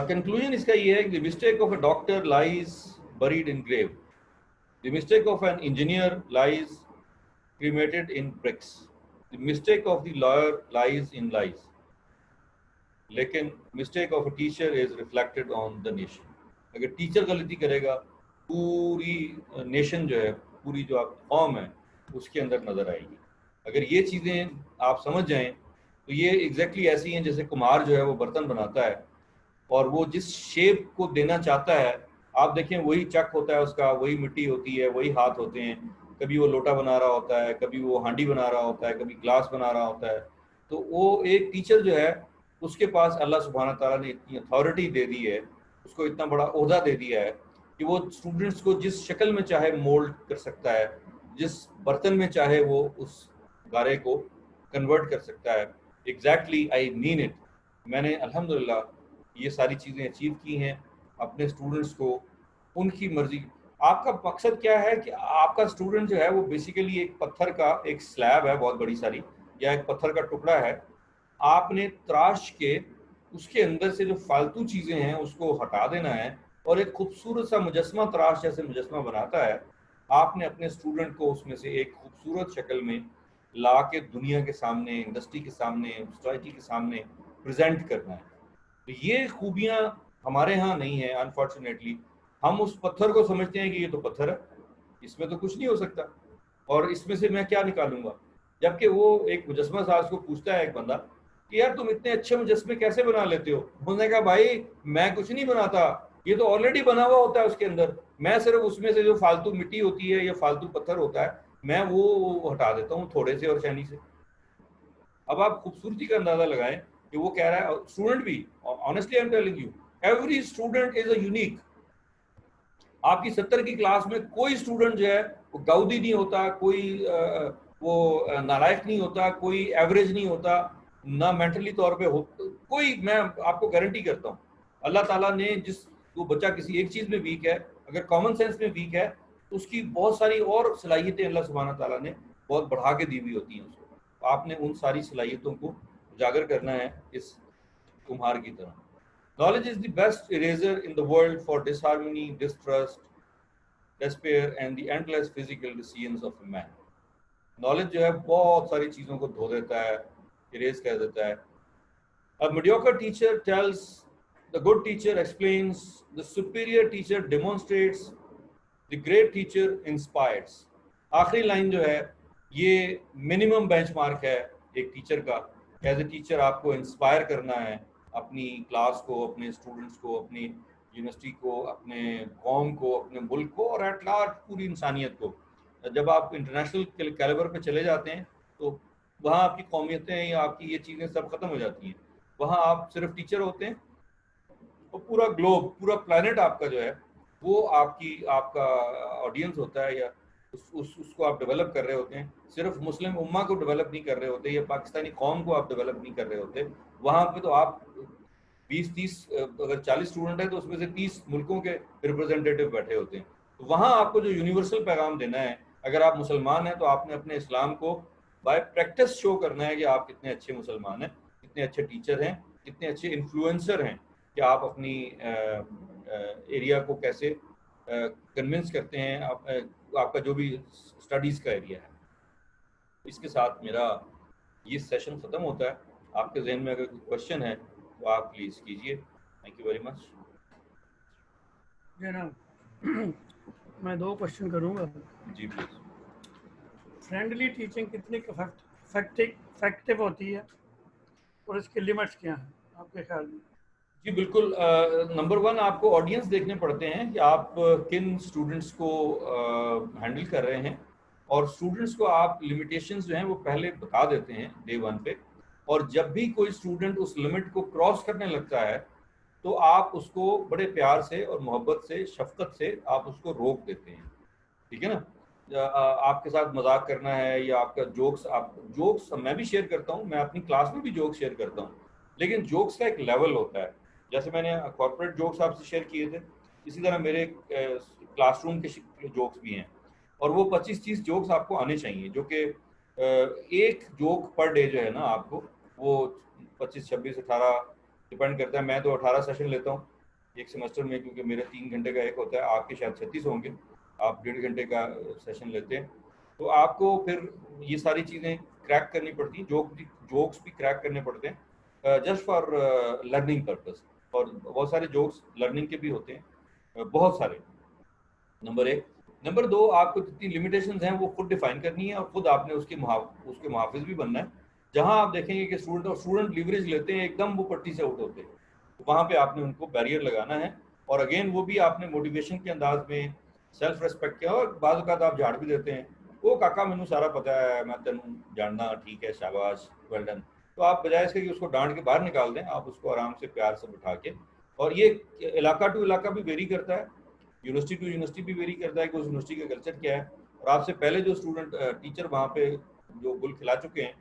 Speaker 1: कंक्लूजन इसका ये है कि the mistake of a doctor lies buried in grave, the mistake of an engineer lies cremated in bricks, the mistake of the lawyer lies in lies, लेकिन mistake of a teacher is reflected on the nation। अगर teacher गलती करेगा, पूरी nation जो है, पूरी जो आप कौम है उसके अंदर नजर आएगी। अगर ये चीज़ें आप समझ जाएं तो ये एग्जैक्टली ऐसी हैं जैसे कुम्हार जो है वो बर्तन बनाता है, और वो जिस शेप को देना चाहता है, आप देखें वही चक होता है उसका, वही मिट्टी होती है, वही हाथ होते हैं। कभी वो लोटा बना रहा होता है, कभी वो हांडी बना रहा होता है, कभी ग्लास बना रहा होता है। तो वो एक टीचर जो है उसके पास अल्लाह सुब्हाना ताला ने इतनी अथॉरिटी दे दी है, उसको इतना बड़ा ओहदा दे दिया है कि वो स्टूडेंट्स को जिस शक्ल में चाहे मोल्ड कर सकता है, जिस बर्तन में चाहे वो उस गारे को कन्वर्ट कर सकता है। Exactly, I mean it. मैंने अल्हम्दुलिल्लाह ये सारी चीज़ें अचीव की हैं अपने स्टूडेंट्स को उनकी मर्जी। आपका मकसद क्या है कि आपका स्टूडेंट जो है वो बेसिकली एक पत्थर का एक स्लैब है बहुत बड़ी सारी, या एक पत्थर का टुकड़ा है, आपने तराश के उसके अंदर से जो फालतू चीज़ें हैं उसको हटा देना है और एक खूबसूरत सा मुजस्मा तराश जैसे मुजस्मा बनाता है, आपने अपने स्टूडेंट को उसमें से एक खूबसूरत शक्ल में ला के दुनिया के सामने, इंडस्ट्री के सामने, सोसाइटी के सामने प्रेजेंट करना है। तो ये खूबियाँ हमारे यहाँ नहीं है अनफॉर्चुनेटली। हम उस पत्थर को समझते हैं कि ये तो पत्थर है, इसमें तो कुछ नहीं हो सकता और इसमें से मैं क्या निकालूंगा। जबकि वो एक मुजस्मा साज को पूछता है एक बंदा कि यार तुम इतने अच्छे मुजस्मे कैसे बना लेते हो। उसने कहा भाई मैं कुछ नहीं बनाता, ये तो ऑलरेडी बना हुआ होता है उसके अंदर, मैं सिर्फ उसमें से जो फालतू मिट्टी होती है या फालतू पत्थर होता है मैं वो हटा देता हूँ थोड़े से और शैनी से। अब आप खूबसूरती का अंदाजा लगाएं कि वो कह रहा है। स्टूडेंट भी, honestly I am telling you, every student is a unique. आपकी 70 की क्लास में कोई स्टूडेंट जो है वो गाउदी नहीं होता, कोई वो नालायक नहीं होता, कोई एवरेज नहीं होता, ना मेंटली तौर पे हो कोई। मैं आपको गारंटी करता हूँ अल्लाह ताला ने जिस वो बच्चा किसी एक चीज में वीक है, अगर कॉमन सेंस में वीक है तो उसकी बहुत सारी और सलाहियतें अल्लाह सुब्हाना ताला ने बहुत बढ़ा के दी हुई होती हैं उसको। तो आपने उन सारी सलाहियतों को उजागर करना है इस कुम्हार की तरह। Knowledge is the best eraser in the world for disharmony, distrust, despair, and the endless physical decisions of a man. Knowledge जो है बहुत सारी चीज़ों को धो देता है, erase कर देता है। A mediocre teacher tells, the good teacher explains, the superior teacher demonstrates, the great teacher inspires. आखिरी लाइन जो है ये मिनिमम बेंचमार्क है एक टीचर का। एज ए टीचर आपको इंस्पायर करना है अपनी क्लास को, अपने स्टूडेंट्स को, अपनी यूनिवर्सिटी को, अपने कौम को, अपने मुल्क को और एट लार्ज पूरी इंसानियत को। जब आप इंटरनेशनल कैलिबर पे चले जाते हैं तो वहाँ आपकी कौमियतें या आपकी ये चीज़ें सब खत्म हो जाती हैं। वहाँ आप सिर्फ टीचर होते हैं और पूरा ग्लोब, पूरा प्लैनेट आपका जो है वो आपका ऑडियंस होता है, या उसको आप डेवलप कर रहे होते हैं। सिर्फ मुस्लिम उम्मा को डेवलप नहीं कर रहे होते या पाकिस्तानी कौम को आप डेवलप नहीं कर रहे होते। वहाँ पे तो आप 20-30 अगर 40 स्टूडेंट है तो उसमें से 30 मुल्कों के रिप्रेजेंटेटिव बैठे होते हैं। तो वहाँ आपको जो यूनिवर्सल पैगाम देना है, अगर आप मुसलमान हैं तो आपने अपने इस्लाम को बाय प्रैक्टिस शो करना है कि आप कितने अच्छे मुसलमान हैं, कितने अच्छे टीचर हैं, कितने अच्छे इन्फ्लुएंसर हैं, कि आप अपनी एरिया को कैसे कन्विंस करते हैं। आपका जो भी स्टडीज़ का एरिया है। इसके साथ मेरा ये सेशन ख़त्म होता है। आपके जहन में अगर कोई क्वेश्चन है तो आप प्लीज़ कीजिए। Thank you very much.
Speaker 2: जनाब मैं 2 क्वेश्चन करूँगा।
Speaker 1: जी प्लीज़।
Speaker 2: फ्रेंडली टीचिंग कितनी इफेक्टिव होती है और इसके लिमिट्स क्या हैं आपके ख्याल में?
Speaker 1: जी बिल्कुल। नंबर 1 आपको ऑडियंस देखने पड़ते हैं कि आप किन स्टूडेंट्स को हैंडल कर रहे हैं, और स्टूडेंट्स को आप लिमिटेशंस जो हैं वो पहले बता देते हैं डे 1 पे। और जब भी कोई स्टूडेंट उस लिमिट को क्रॉस करने लगता है तो आप उसको बड़े प्यार से और मोहब्बत से, शफकत से आप उसको रोक देते हैं। ठीक है ना। आपके साथ मजाक करना है या आपका जोक्स मैं भी शेयर करता हूँ, मैं अपनी क्लास में भी जोक्स शेयर करता हूँ, लेकिन जोक्स का एक लेवल होता है। जैसे मैंने कॉर्पोरेट जोक्स आपसे शेयर किए थे, इसी तरह मेरे क्लासरूम के जोक्स भी हैं, और वो 25-30 जोक्स आपको आने चाहिए, जो कि एक जोक पर डे जो है ना आपको वो 25, 26, 18 डिपेंड करता है। मैं तो 18 सेशन लेता हूँ एक सेमेस्टर में, क्योंकि मेरे 3 घंटे का एक होता है, आपके शायद 36 होंगे, आप 1.5 घंटे का सेशन लेते हैं। तो आपको फिर ये सारी चीज़ें क्रैक करनी पड़ती हैं, जोक्स भी क्रैक करने पड़ते हैं जस्ट फॉर लर्निंग पर्पस। और बहुत सारे जोक्स लर्निंग के भी होते हैं, बहुत सारे। नंबर 1। नंबर 2, आपको जितनी लिमिटेशंस हैं वो खुद डिफाइन करनी है और खुद आपने उसके मुहाफिज भी बनना है। जहां आप देखेंगे कि स्टूडेंट लीवरेज लेते हैं, एकदम वो पट्टी से आउट होते हैं, तो वहां पे आपने उनको बैरियर लगाना है। और अगेन वो भी आपने मोटिवेशन के अंदाज में, सेल्फ रिस्पेक्ट के, और बाज़ औक़ात आप झाड़ भी देते हैं, वो काका मैनू सारा पता है, मैं तेन जानना, ठीक है, शाबाश, वेल डन। तो आप बजाय इसके कि उसको डांट के बाहर निकाल दें, आप उसको आराम से प्यार से बिठा के, और ये इलाका टू इलाका भी वेरी करता है, यूनिवर्सिटी टू यूनिवर्सिटी भी वेरी करता है कि उस यूनिवर्सिटी का कल्चर क्या है। और आपसे पहले जो स्टूडेंट टीचर वहाँ पे जो गुल खिला चुके हैं,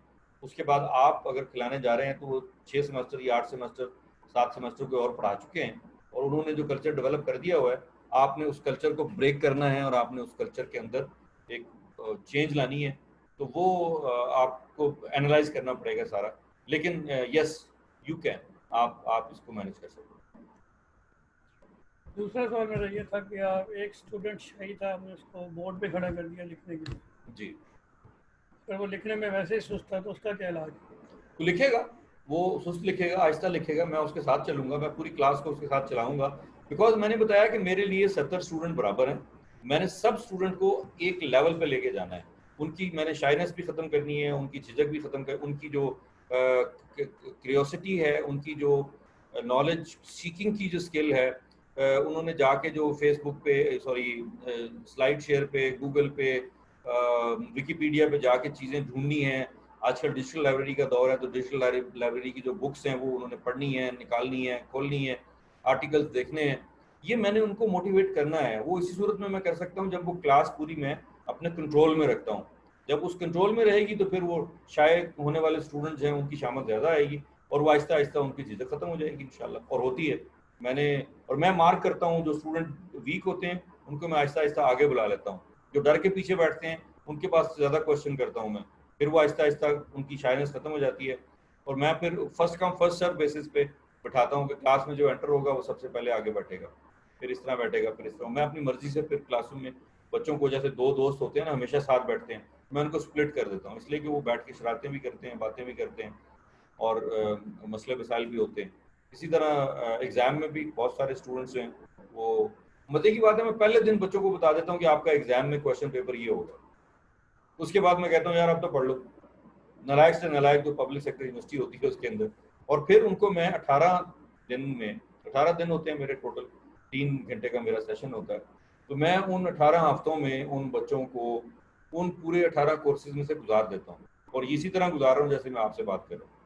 Speaker 1: उसके बाद आप अगर खिलाने जा रहे हैं तो वो 6 सेमेस्टर या 8 सेमेस्टर, 7 सेमेस्टर को और पढ़ा चुके हैं, और उन्होंने जो कल्चर डेवलप कर दिया हुआ है, आपने उस कल्चर को ब्रेक करना है और आपने उस कल्चर के अंदर एक चेंज लानी है। तो वो आपको एनालाइज करना पड़ेगा सारा। लेकिन यस यू कैन, आप इसको मैनेज कर सकते हैं।
Speaker 2: दूसरा सवाल मेरा ये था कि आप एक स्टूडेंट शाही था, आपने उसको बोर्ड पे खड़ा कर दिया लिखने के लिए,
Speaker 1: जी,
Speaker 2: अगर वो लिखने में वैसे ही सुस्त था तो उसका क्या इलाज?
Speaker 1: तो लिखेगा, वो सुस्त लिखेगा, आहिस्ता लिखेगा, मैं उसके साथ चलूंगा, मैं पूरी क्लास को उसके साथ चलाऊंगा। बिकॉज मैंने बताया कि मेरे लिए 70 स्टूडेंट बराबर हैं, मैंने सब स्टूडेंट को एक लेवल पे लेके जाना है। उनकी मैंने शाइनेस भी ख़त्म करनी है, उनकी झिझक भी ख़त्म कर, उनकी जो क्रियोसिटी है, उनकी जो नॉलेज सीकिंग की जो स्किल है, उन्होंने जाके जो फेसबुक पे, सॉरी, स्लाइड शेयर पे, गूगल पे, विकीपीडिया पे जाके चीज़ें ढूंढनी हैं। आजकल डिजिटल लाइब्रेरी का दौर है, तो डिजिटल लाइब्रेरी की जो बुक्स हैं वो उन्होंने पढ़नी है, निकालनी है, खोलनी है, आर्टिकल्स देखने हैं। ये मैंने उनको मोटिवेट करना है। वो इसी सूरत में मैं कर सकता हूँ जब वो क्लास पूरी मैं अपने कंट्रोल में रखता हूँ। जब उस कंट्रोल में रहेगी तो फिर वो शायद होने वाले स्टूडेंट्स हैं उनकी शामत ज़्यादा आएगी, और वो आहिस्ता आहिस्ता उनकी झिझक खत्म हो जाएगी इंशाल्लाह, और होती है। मैंने और मैं मार्क करता हूँ जो स्टूडेंट वीक होते हैं उनको मैं आहिस्ता आहिस्ता आगे बुला लेता हूँ। जो डर के पीछे बैठते हैं उनके पास ज़्यादा क्वेश्चन करता हूँ मैं, फिर वो आहिस्ता आहिस्ता उनकी शाइनेस खत्म हो जाती है। और मैं फिर first come first serve basis पे बैठाता हूँ कि क्लास में जो एंटर होगा वो सबसे पहले आगे बैठेगा, फिर इस तरह बैठेगा, फिर इस तरह। मैं अपनी मर्जी से फिर क्लासरूम में बच्चों को, जैसे दो दोस्त होते हैं ना हमेशा साथ बैठते हैं, मैं उनको स्प्लिट कर देता हूँ, इसलिए कि वो बैठ के शरारतें भी करते हैं, बातें भी करते हैं, और मसले मसाइल भी होते हैं। इसी तरह एग्ज़ाम में भी बहुत सारे स्टूडेंट्स हैं, वो मजे की बात है, मैं पहले दिन बच्चों को बता देता हूँ कि आपका एग्जाम में क्वेश्चन पेपर ये होगा। उसके बाद मैं कहता हूँ यार अब तो पढ़ लो, नालायक से नालायक जो पब्लिक सेक्टर यूनिवर्सिटी होती है उसके अंदर। और फिर उनको मैं 18 दिन में, 18 दिन होते हैं मेरे टोटल, 3 घंटे का मेरा सेशन होता है, तो मैं उन 18 हफ्तों में उन बच्चों को उन पूरे 18 कोर्सेज में से गुजार देता हूँ, और इसी तरह गुजार रहा हूँ जैसे मैं आपसे बात कर रहा हूँ।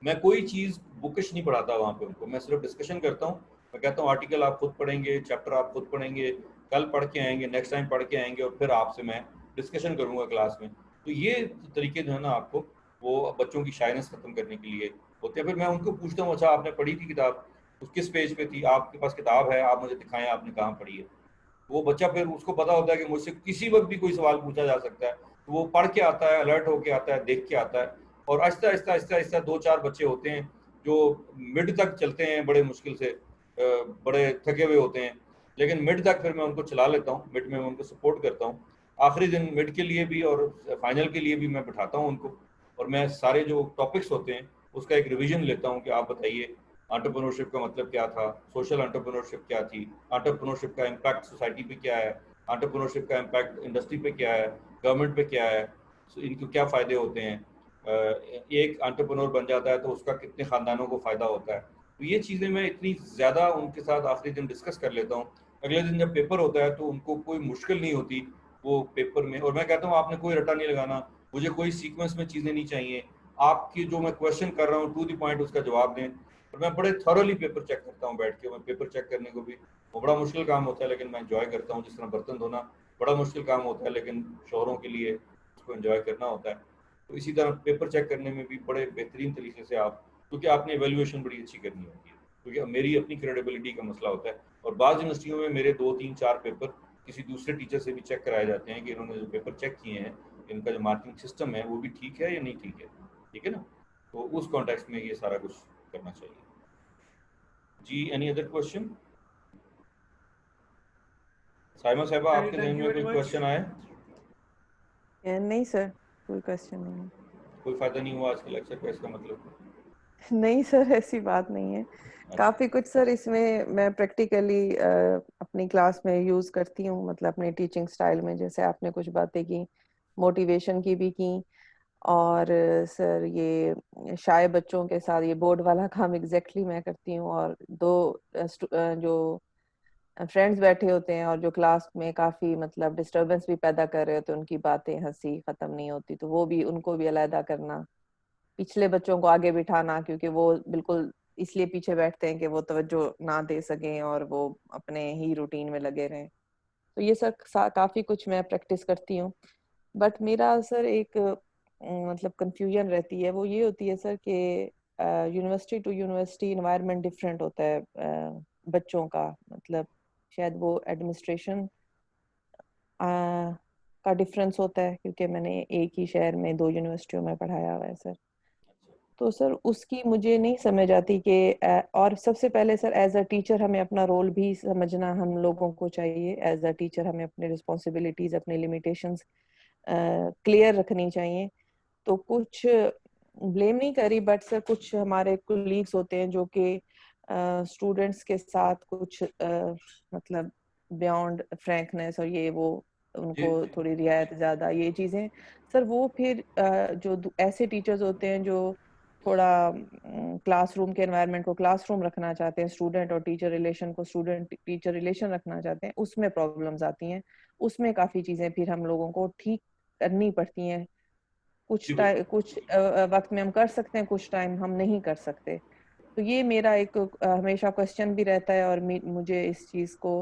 Speaker 1: मैं कोई चीज़ बुकिश नहीं पढ़ाता वहाँ पे उनको, मैं सिर्फ डिस्कशन करता हूँ। मैं कहता हूँ आर्टिकल आप खुद पढ़ेंगे, चैप्टर आप खुद पढ़ेंगे, कल पढ़ के आएंगे, नेक्स्ट टाइम पढ़ के आएंगे, और फिर आपसे मैं डिस्कशन करूँगा क्लास में। तो ये तरीके जो है ना आपको वो बच्चों की शाइनेस ख़त्म करने के लिए होते हैं। फिर मैं उनको पूछता हूँ अच्छा आपने पढ़ी थी किताब, उस किस पेज पे थी, आपके पास किताब है, आप मुझे दिखाएं आपने कहाँ पढ़ी है। वो बच्चा फिर उसको पता होता है कि मुझसे किसी वक्त भी कोई सवाल पूछा जा सकता है, तो वो पढ़ के आता है, अलर्ट होके आता है, देख के आता है। और आहिस्ता आहिस्ता आहिस्ता आहिस्ता 2-4 बच्चे होते हैं जो मिड तक चलते हैं बड़े मुश्किल से, बड़े थके हुए होते हैं, लेकिन मिड तक फिर मैं उनको चला लेता हूँ, मिड में मैं उनको सपोर्ट करता हूँ। आखिरी दिन मिड के लिए भी और फाइनल के लिए भी मैं बिठाता हूँ उनको, और मैं सारे जो टॉपिक्स होते हैं उसका एक रिवीजन लेता हूँ कि आप बताइए एंटरप्रेन्योरशिप का मतलब क्या था, सोशल एंटरप्रेन्योरशिप क्या थी, एंटरप्रेन्योरशिप का इम्पैक्ट सोसाइटी पे क्या है, एंटरप्रेन्योरशिप का इम्पैक्ट इंडस्ट्री पे क्या है, गवर्नमेंट पे क्या है, इनको क्या फ़ायदे होते हैं, एक एंटरप्रेन्योर बन जाता है तो उसका कितने ख़ानदानों को फ़ायदा होता है। तो ये चीज़ें मैं इतनी ज़्यादा उनके साथ आखिरी दिन डिस्कस कर लेता हूँ। अगले दिन जब पेपर होता है तो उनको कोई मुश्किल नहीं होती वो पेपर में। और मैं कहता हूँ आपने कोई रटा नहीं लगाना, मुझे कोई सीक्वेंस में चीज़ें नहीं चाहिए, आपकी जो मैं क्वेश्चन कर रहा हूँ टू द पॉइंट उसका जवाब दें। और मैं बड़े थॉरोली पेपर चेक करता हूँ बैठ के। मैं पेपर चेक करने को भी वो बड़ा मुश्किल काम होता है, लेकिन मैं एंजॉय करता हूँ। जिस तरह बर्तन धोना बड़ा मुश्किल काम होता है, लेकिन शोहरों के लिए उसको एंजॉय करना होता है, तो इसी तरह पेपर चेक करने में भी बड़े बेहतरीन तरीके से आप, क्योंकि आपने एवेल्युएशन बड़ी अच्छी करनी होती है, क्योंकि मेरी अपनी क्रेडिबिलिटी का मसला होता है। और बाद यूनिवर्सिटियों में मेरे 2-3-4 पेपर किसी दूसरे टीचर से भी चेक कराए जाते हैं कि इन्होंने जो पेपर चेक किए हैं इनका जो मार्किंग सिस्टम है वो भी ठीक है या नहीं ठीक है, ठीक है ना। तो उस कॉन्टेक्स्ट में ये सारा कुछ करना चाहिए। जी, एनी अदर क्वेश्चन? साइमा साहिबा आपके जहन
Speaker 2: थैंक यू
Speaker 1: में
Speaker 2: वेरी
Speaker 1: कोई
Speaker 2: मच।
Speaker 1: क्वेश्चन आए?
Speaker 3: नहीं सर, कोई क्वेश्चन नहीं है।
Speaker 1: कोई फायदा नहीं हुआ आज के लेक्चर का, इसका मतलब?
Speaker 3: नहीं सर, ऐसी बात नहीं है।
Speaker 1: अच्छा,
Speaker 3: काफी कुछ सर इसमें मैं प्रैक्टिकली अपनी क्लास में यूज करती हूँ, मतलब अपने टीचिंग स्टाइल में। जैसे आपने कुछ बातें की, मोटिवेशन की भी की, और सर ये शाय बच्चों के साथ ये बोर्ड वाला काम एग्जैक्टली मैं करती हूँ। और दो जो फ्रेंड्स बैठे होते हैं और जो क्लास में काफी मतलब डिस्टरबेंस भी पैदा कर रहे होते हैं, उनकी बातें हंसी खत्म नहीं होती, तो वो भी उनको भी अलग करना, पिछले बच्चों को आगे बिठाना, क्योंकि वो बिल्कुल इसलिए पीछे बैठते हैं कि वो तवज्जो ना दे सकें और वो अपने ही रूटीन में लगे रहें। तो ये सर काफी कुछ मैं प्रैक्टिस करती हूँ। बट मेरा सर एक मतलब कंफ्यूजन रहती है, वो ये होती है सर कि university to university environment different होता है बच्चों का। मतलब शायद वो एडमिनिस्ट्रेशन का डिफरेंस होता है, क्योंकि मैंने एक ही शहर में 2 यूनिवर्सिटियों में पढ़ाया हुआ है सर। तो सर उसकी मुझे नहीं समझ आती कि और सबसे पहले सर एज अ टीचर हमें अपना रोल भी समझना हम लोगों को चाहिए। एज अ टीचर हमें अपने रिस्पॉन्सिबिलिटीज, अपने लिमिटेशंस क्लियर रखनी चाहिए। तो कुछ ब्लेम नहीं करी, बट सर कुछ हमारे कोलीग्स होते हैं जो कि स्टूडेंट्स के साथ कुछ मतलब बियॉन्ड फ्रैंकनेस और ये वो,
Speaker 1: जी
Speaker 3: उनको
Speaker 1: जी
Speaker 3: थोड़ी रियायत ज़्यादा ये चीज़ें सर, वो फिर जो ऐसे टीचर्स होते हैं जो थोड़ा क्लासरूम के एनवायरनमेंट को क्लासरूम रखना चाहते हैं, स्टूडेंट और टीचर रिलेशन को स्टूडेंट टीचर रिलेशन रखना चाहते हैं, उसमें प्रॉब्लम्स आती हैं। उसमें काफ़ी चीज़ें फिर हम लोगों को ठीक करनी पड़ती हैं।
Speaker 1: जी,
Speaker 3: कुछ वक्त में हम कर सकते हैं, कुछ टाइम हम नहीं कर सकते। तो ये मेरा एक हमेशा क्वेश्चन भी रहता है, और मुझे इस चीज़ को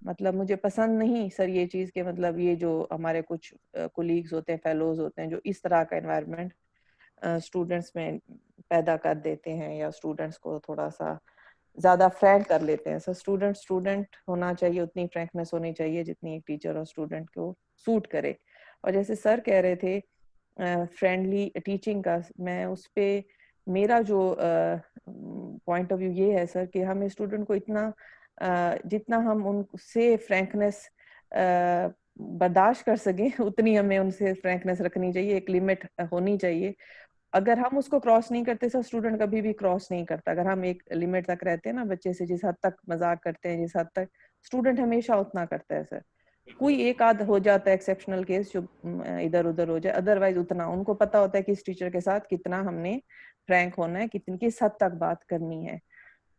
Speaker 3: मतलब मुझे पसंद नहीं सर ये चीज़ के, मतलब ये जो हमारे कुछ कोलीग्स होते हैं, फेलोज होते हैं, जो इस तरह का एनवायरनमेंट स्टूडेंट्स में पैदा कर देते हैं, या स्टूडेंट्स को थोड़ा सा ज्यादा फ्रैंक कर लेते हैं। सर स्टूडेंट स्टूडेंट होना चाहिए, उतनी फ्रैंकनेस होनी चाहिए जितनी एक टीचर और स्टूडेंट को सूट करे। और जैसे सर कह रहे थे फ्रेंडली टीचिंग का, मैं उस पे मेरा जो पॉइंट ऑफ व्यू ये है सर कि हमें स्टूडेंट को इतना जितना हम उनसे फ्रैंकनेस बर्दाश्त कर सकें उतनी हमें उनसे फ्रैंकनेस रखनी चाहिए, एक लिमिट होनी चाहिए। अगर हम उसको क्रॉस नहीं करते सर, स्टूडेंट कभी भी क्रॉस नहीं करता। अगर हम एक लिमिट तक रहते हैं ना बच्चे से, जिस हद तक मजाक करते हैं, जिस हद तक, स्टूडेंट हमेशा उतना करता है सर।
Speaker 1: बिल्कुल।
Speaker 3: कोई एक आध हो जाता है एक्सेप्शनल केस जो इधर उधर हो जाए, अदरवाइज उतना उनको पता होता है कि इस टीचर के साथ कितना हमने फ्रैंक होना है, कितनी किस हद तक बात करनी है।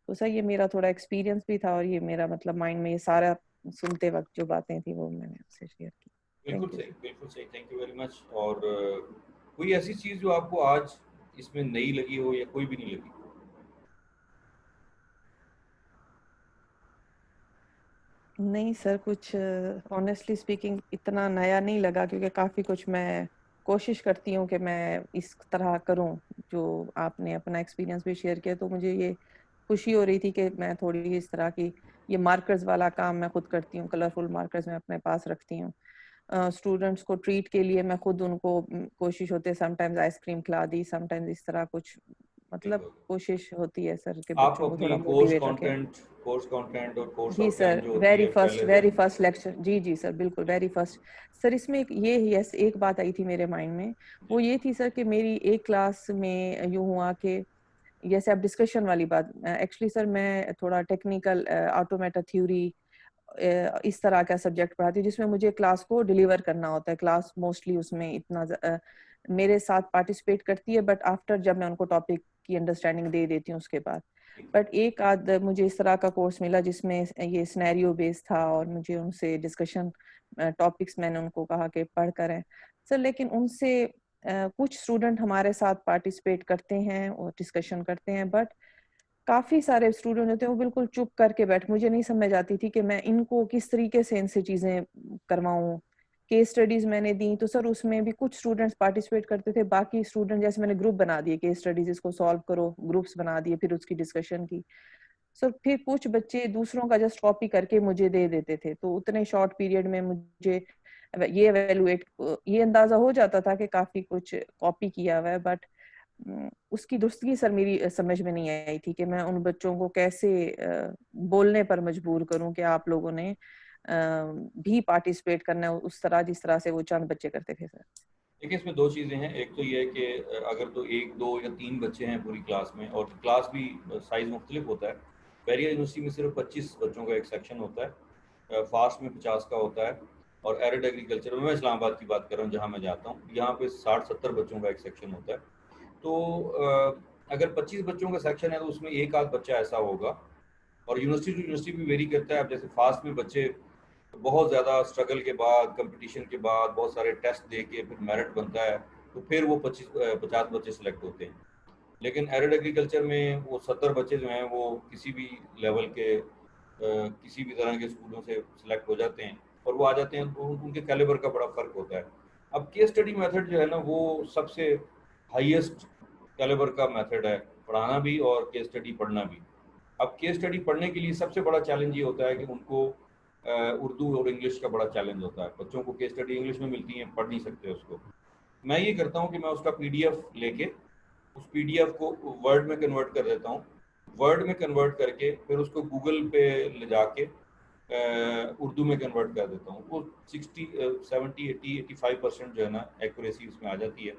Speaker 3: तो सर ये मेरा थोड़ा एक्सपीरियंस भी था, और ये मेरा मतलब माइंड में ये सारा सुनते वक्त जो बातें थी वो मैंने आपसे शेयर की।
Speaker 1: बिल्कुल
Speaker 3: थैंक यू
Speaker 1: सही,
Speaker 3: सर।
Speaker 1: बिल्कुल सही, थैंक यू वेरी मच। और कोई ऐसी चीज़ जो आपको आज इसमें नई लगी हो या कोई भी नहीं लगी?
Speaker 3: नहीं सर, कुछ ऑनेस्टली स्पीकिंग इतना नया नहीं लगा, क्योंकि काफ़ी कुछ मैं कोशिश करती हूँ कि मैं इस तरह करूँ जो आपने अपना एक्सपीरियंस भी शेयर किया। तो मुझे ये खुशी हो रही थी कि मैं थोड़ी इस तरह की, ये मार्कर्स वाला काम मैं खुद करती हूँ, कलरफुल मार्कर्स मैं अपने पास रखती हूँ। स्टूडेंट्स को ट्रीट के लिए मैं खुद उनको कोशिश होती है, समटाइम्स आइसक्रीम खिला दी, समटाइम्स इस तरह कुछ, मतलब
Speaker 1: बिल्कुल।
Speaker 3: कोशिश होती है सर के
Speaker 1: आप
Speaker 3: बच्चों को
Speaker 1: अपनी
Speaker 3: थोड़ा मोटिवेट रखें।
Speaker 1: कोर्स कंटेंट और कोर्स
Speaker 3: जी
Speaker 1: आउटलाइन
Speaker 3: सर,
Speaker 1: जो होती है पहले
Speaker 3: वेरी
Speaker 1: दिन।
Speaker 3: फर्स्ट लेक्चर, जी जी सर, बिल्कुल वेरी फर्स्ट। सर इसमें ये यस एक बात आई थी मेरे माइंड में, वो
Speaker 1: जी
Speaker 3: ये थी सर कि मेरी एक क्लास में यूं हुआ कि जैसे आप डिस्कशन वाली बात, एक्चुअली सर मैं थोड़ा टेक्निकल ऑटोमेटा थ्योरी इस तरह का सब्जेक्ट पढ़ाती हूँ, जिसमें मुझे क्लास को डिलीवर करना होता है। क्लास मोस्टली उसमें इतना मेरे साथ पार्टिसिपेट करती है, बट आफ्टर जब मैं उनको टॉपिक की अंडरस्टैंडिंग दे देती हूँ उसके बाद।
Speaker 1: ठीक है।
Speaker 3: बट एक आध मुझे इस तरह का कोर्स मिला जिसमें ये सिनेरियो बेस्ड था, और मुझे उनसे डिस्कशन टॉपिक्स मैंने उनको कहा कि पढ़ कर है सर। लेकिन उनसे कुछ स्टूडेंट हमारे साथ पार्टिसिपेट करते हैं और डिस्कशन करते हैं, बट काफी सारे स्टूडेंट होते हैं वो बिल्कुल चुप करके बैठ, मुझे नहीं समझ आती थी कि मैं इनको किस तरीके से इनसे चीजें करवाऊं। केस स्टडीज मैंने दी तो सर उसमें भी कुछ स्टूडेंट्स पार्टिसिपेट करते थे, बाकी स्टूडेंट, जैसे मैंने ग्रुप बना दिए, केस स्टडीज इसको सॉल्व करो, ग्रुप्स बना दिए, फिर उसकी डिस्कशन की। सर फिर कुछ बच्चे दूसरों का जस्ट कॉपी करके मुझे दे देते थे, तो उतने शॉर्ट पीरियड में मुझे ये एवेलुएट, ये अंदाजा हो जाता था कि काफी कुछ कॉपी किया हुआ है, बट उसकी दुरुस्तगी सर मेरी समझ में नहीं आई थी कि मैं उन बच्चों को कैसे बोलने पर मजबूर करूं कि आप लोगों ने भी पार्टिसिपेट करना है उस तरह जिस तरह से वो चंद बच्चे करते थे सर।
Speaker 1: देखिए, इसमें दो चीज़ें हैं। एक तो ये है कि अगर तो एक दो या तीन बच्चे हैं पूरी क्लास में, और क्लास भी साइज़ मुख्तलिफ होता है। बैरियर यूनिवर्सिटी में सिर्फ 25 बच्चों का एक सेक्शन होता है, फास्ट में 50 का होता है, और एरिड एग्रीकल्चर में, मैं इस्लामाबाद की बात कर रहा हूँ जहाँ मैं जाता हूँ, यहाँ पे 60-70 बच्चों का एक सेक्शन होता है। तो अगर 25 बच्चों का सेक्शन है तो उसमें एक आध बच्चा ऐसा होगा। और यूनिवर्सिटी टू यूनिवर्सिटी भी वेरी करता है। अब जैसे फास्ट में बच्चे बहुत ज़्यादा स्ट्रगल के बाद, कंपटीशन के बाद, बहुत सारे टेस्ट दे के फिर मेरिट बनता है, तो फिर वो 50 बच्चे सेलेक्ट होते हैं। लेकिन एरिड एग्रीकल्चर में वो 70 बच्चे जो हैं वो किसी भी लेवल के किसी भी तरह के स्कूलों से सिलेक्ट हो जाते हैं, और वो आ जाते हैं, तो उनके कैलिबर का बड़ा फ़र्क होता है। अब केस स्टडी मेथड जो है ना, वो सबसे हाईएस्ट कैलिबर का मेथड है, पढ़ाना भी और केस स्टडी पढ़ना भी। अब केस स्टडी पढ़ने के लिए सबसे बड़ा चैलेंज ये होता है कि उनको उर्दू और इंग्लिश का बड़ा चैलेंज होता है। बच्चों को केस स्टडी इंग्लिश में मिलती है, पढ़ नहीं सकते उसको। मैं ये करता हूँ कि मैं उसका PDF लेके उस PDF को वर्ड में कन्वर्ट कर देता हूँ, वर्ड में कन्वर्ट करके फिर उसको गूगल पे ले जाके उर्दू में कन्वर्ट कर देता हूँ। वो 60, 70, 80, 85% जो है ना एक्यूरेसी उसमें आ जाती है।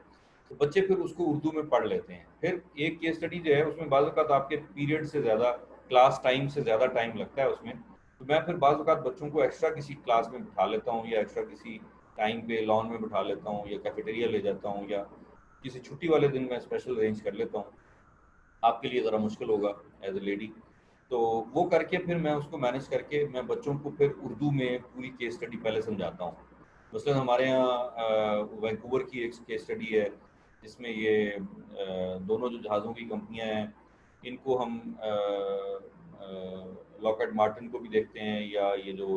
Speaker 1: तो बच्चे फिर उसको उर्दू में पढ़ लेते हैं। फिर एक केस स्टडी जो है उसमें बाज़ औक़ात आपके पीरियड से ज़्यादा, क्लास टाइम से ज़्यादा टाइम लगता है उसमें, तो मैं फिर बाज़ औक़ात बच्चों को एक्स्ट्रा किसी क्लास में बिठा लेता हूँ या एक्स्ट्रा किसी टाइम पे लॉन में बिठा लेता हूँ या कैफेटेरिया ले जाता हूँ या किसी छुट्टी वाले दिन मैं स्पेशल अरेंज कर लेता हूँ। आपके लिए ज़रा मुश्किल होगा एज ए लेडी, तो वो करके फिर मैं उसको मैनेज करके मैं बच्चों को फिर उर्दू में पूरी केस स्टडी पहले समझाता हूँ। मसलन हमारे यहाँ वैंकूवर की एक केस स्टडी है जिसमें ये दोनों जो जहाज़ों की कंपनियां हैं इनको हम लॉकहार्ड मार्टिन को भी देखते हैं, या ये जो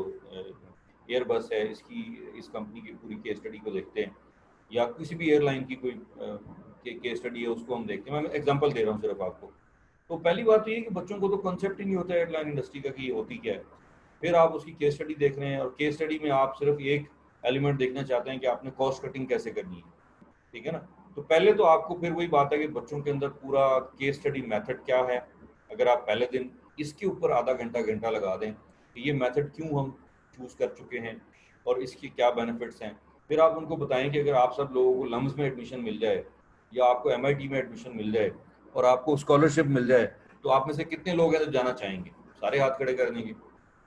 Speaker 1: एयरबस है इसकी, इस कंपनी की पूरी केस स्टडी को देखते हैं, या किसी भी एयरलाइन की कोई केस स्टडी है उसको हम देखते हैं। मैं एग्जांपल दे रहा हूँ सिर्फ आपको। तो पहली बात तो ये कि बच्चों को तो कॉन्सेप्ट ही नहीं होता है एयरलाइन इंडस्ट्री का कि ये होती क्या है। फिर आप उसकी केस स्टडी देख रहे हैं और केस स्टडी में आप सिर्फ एक एलिमेंट देखना चाहते हैं कि आपने कॉस्ट कटिंग कैसे करनी है, ठीक है ना। तो पहले तो आपको फिर वही बात है कि बच्चों के अंदर पूरा केस स्टडी मेथड क्या है, अगर आप पहले दिन इसके ऊपर आधा घंटा लगा दें कि ये मेथड क्यों हम चूज़ कर चुके हैं और इसकी क्या बेनिफिट्स हैं। फिर आप उनको बताएं कि अगर आप सब लोगों को लम्स में एडमिशन मिल जाए या आपको MIT में एडमिशन मिल जाए और आपको स्कॉलरशिप मिल जाए तो आप में से कितने लोग हैं जो जाना चाहेंगे, सारे हाथ खड़े कर देंगे।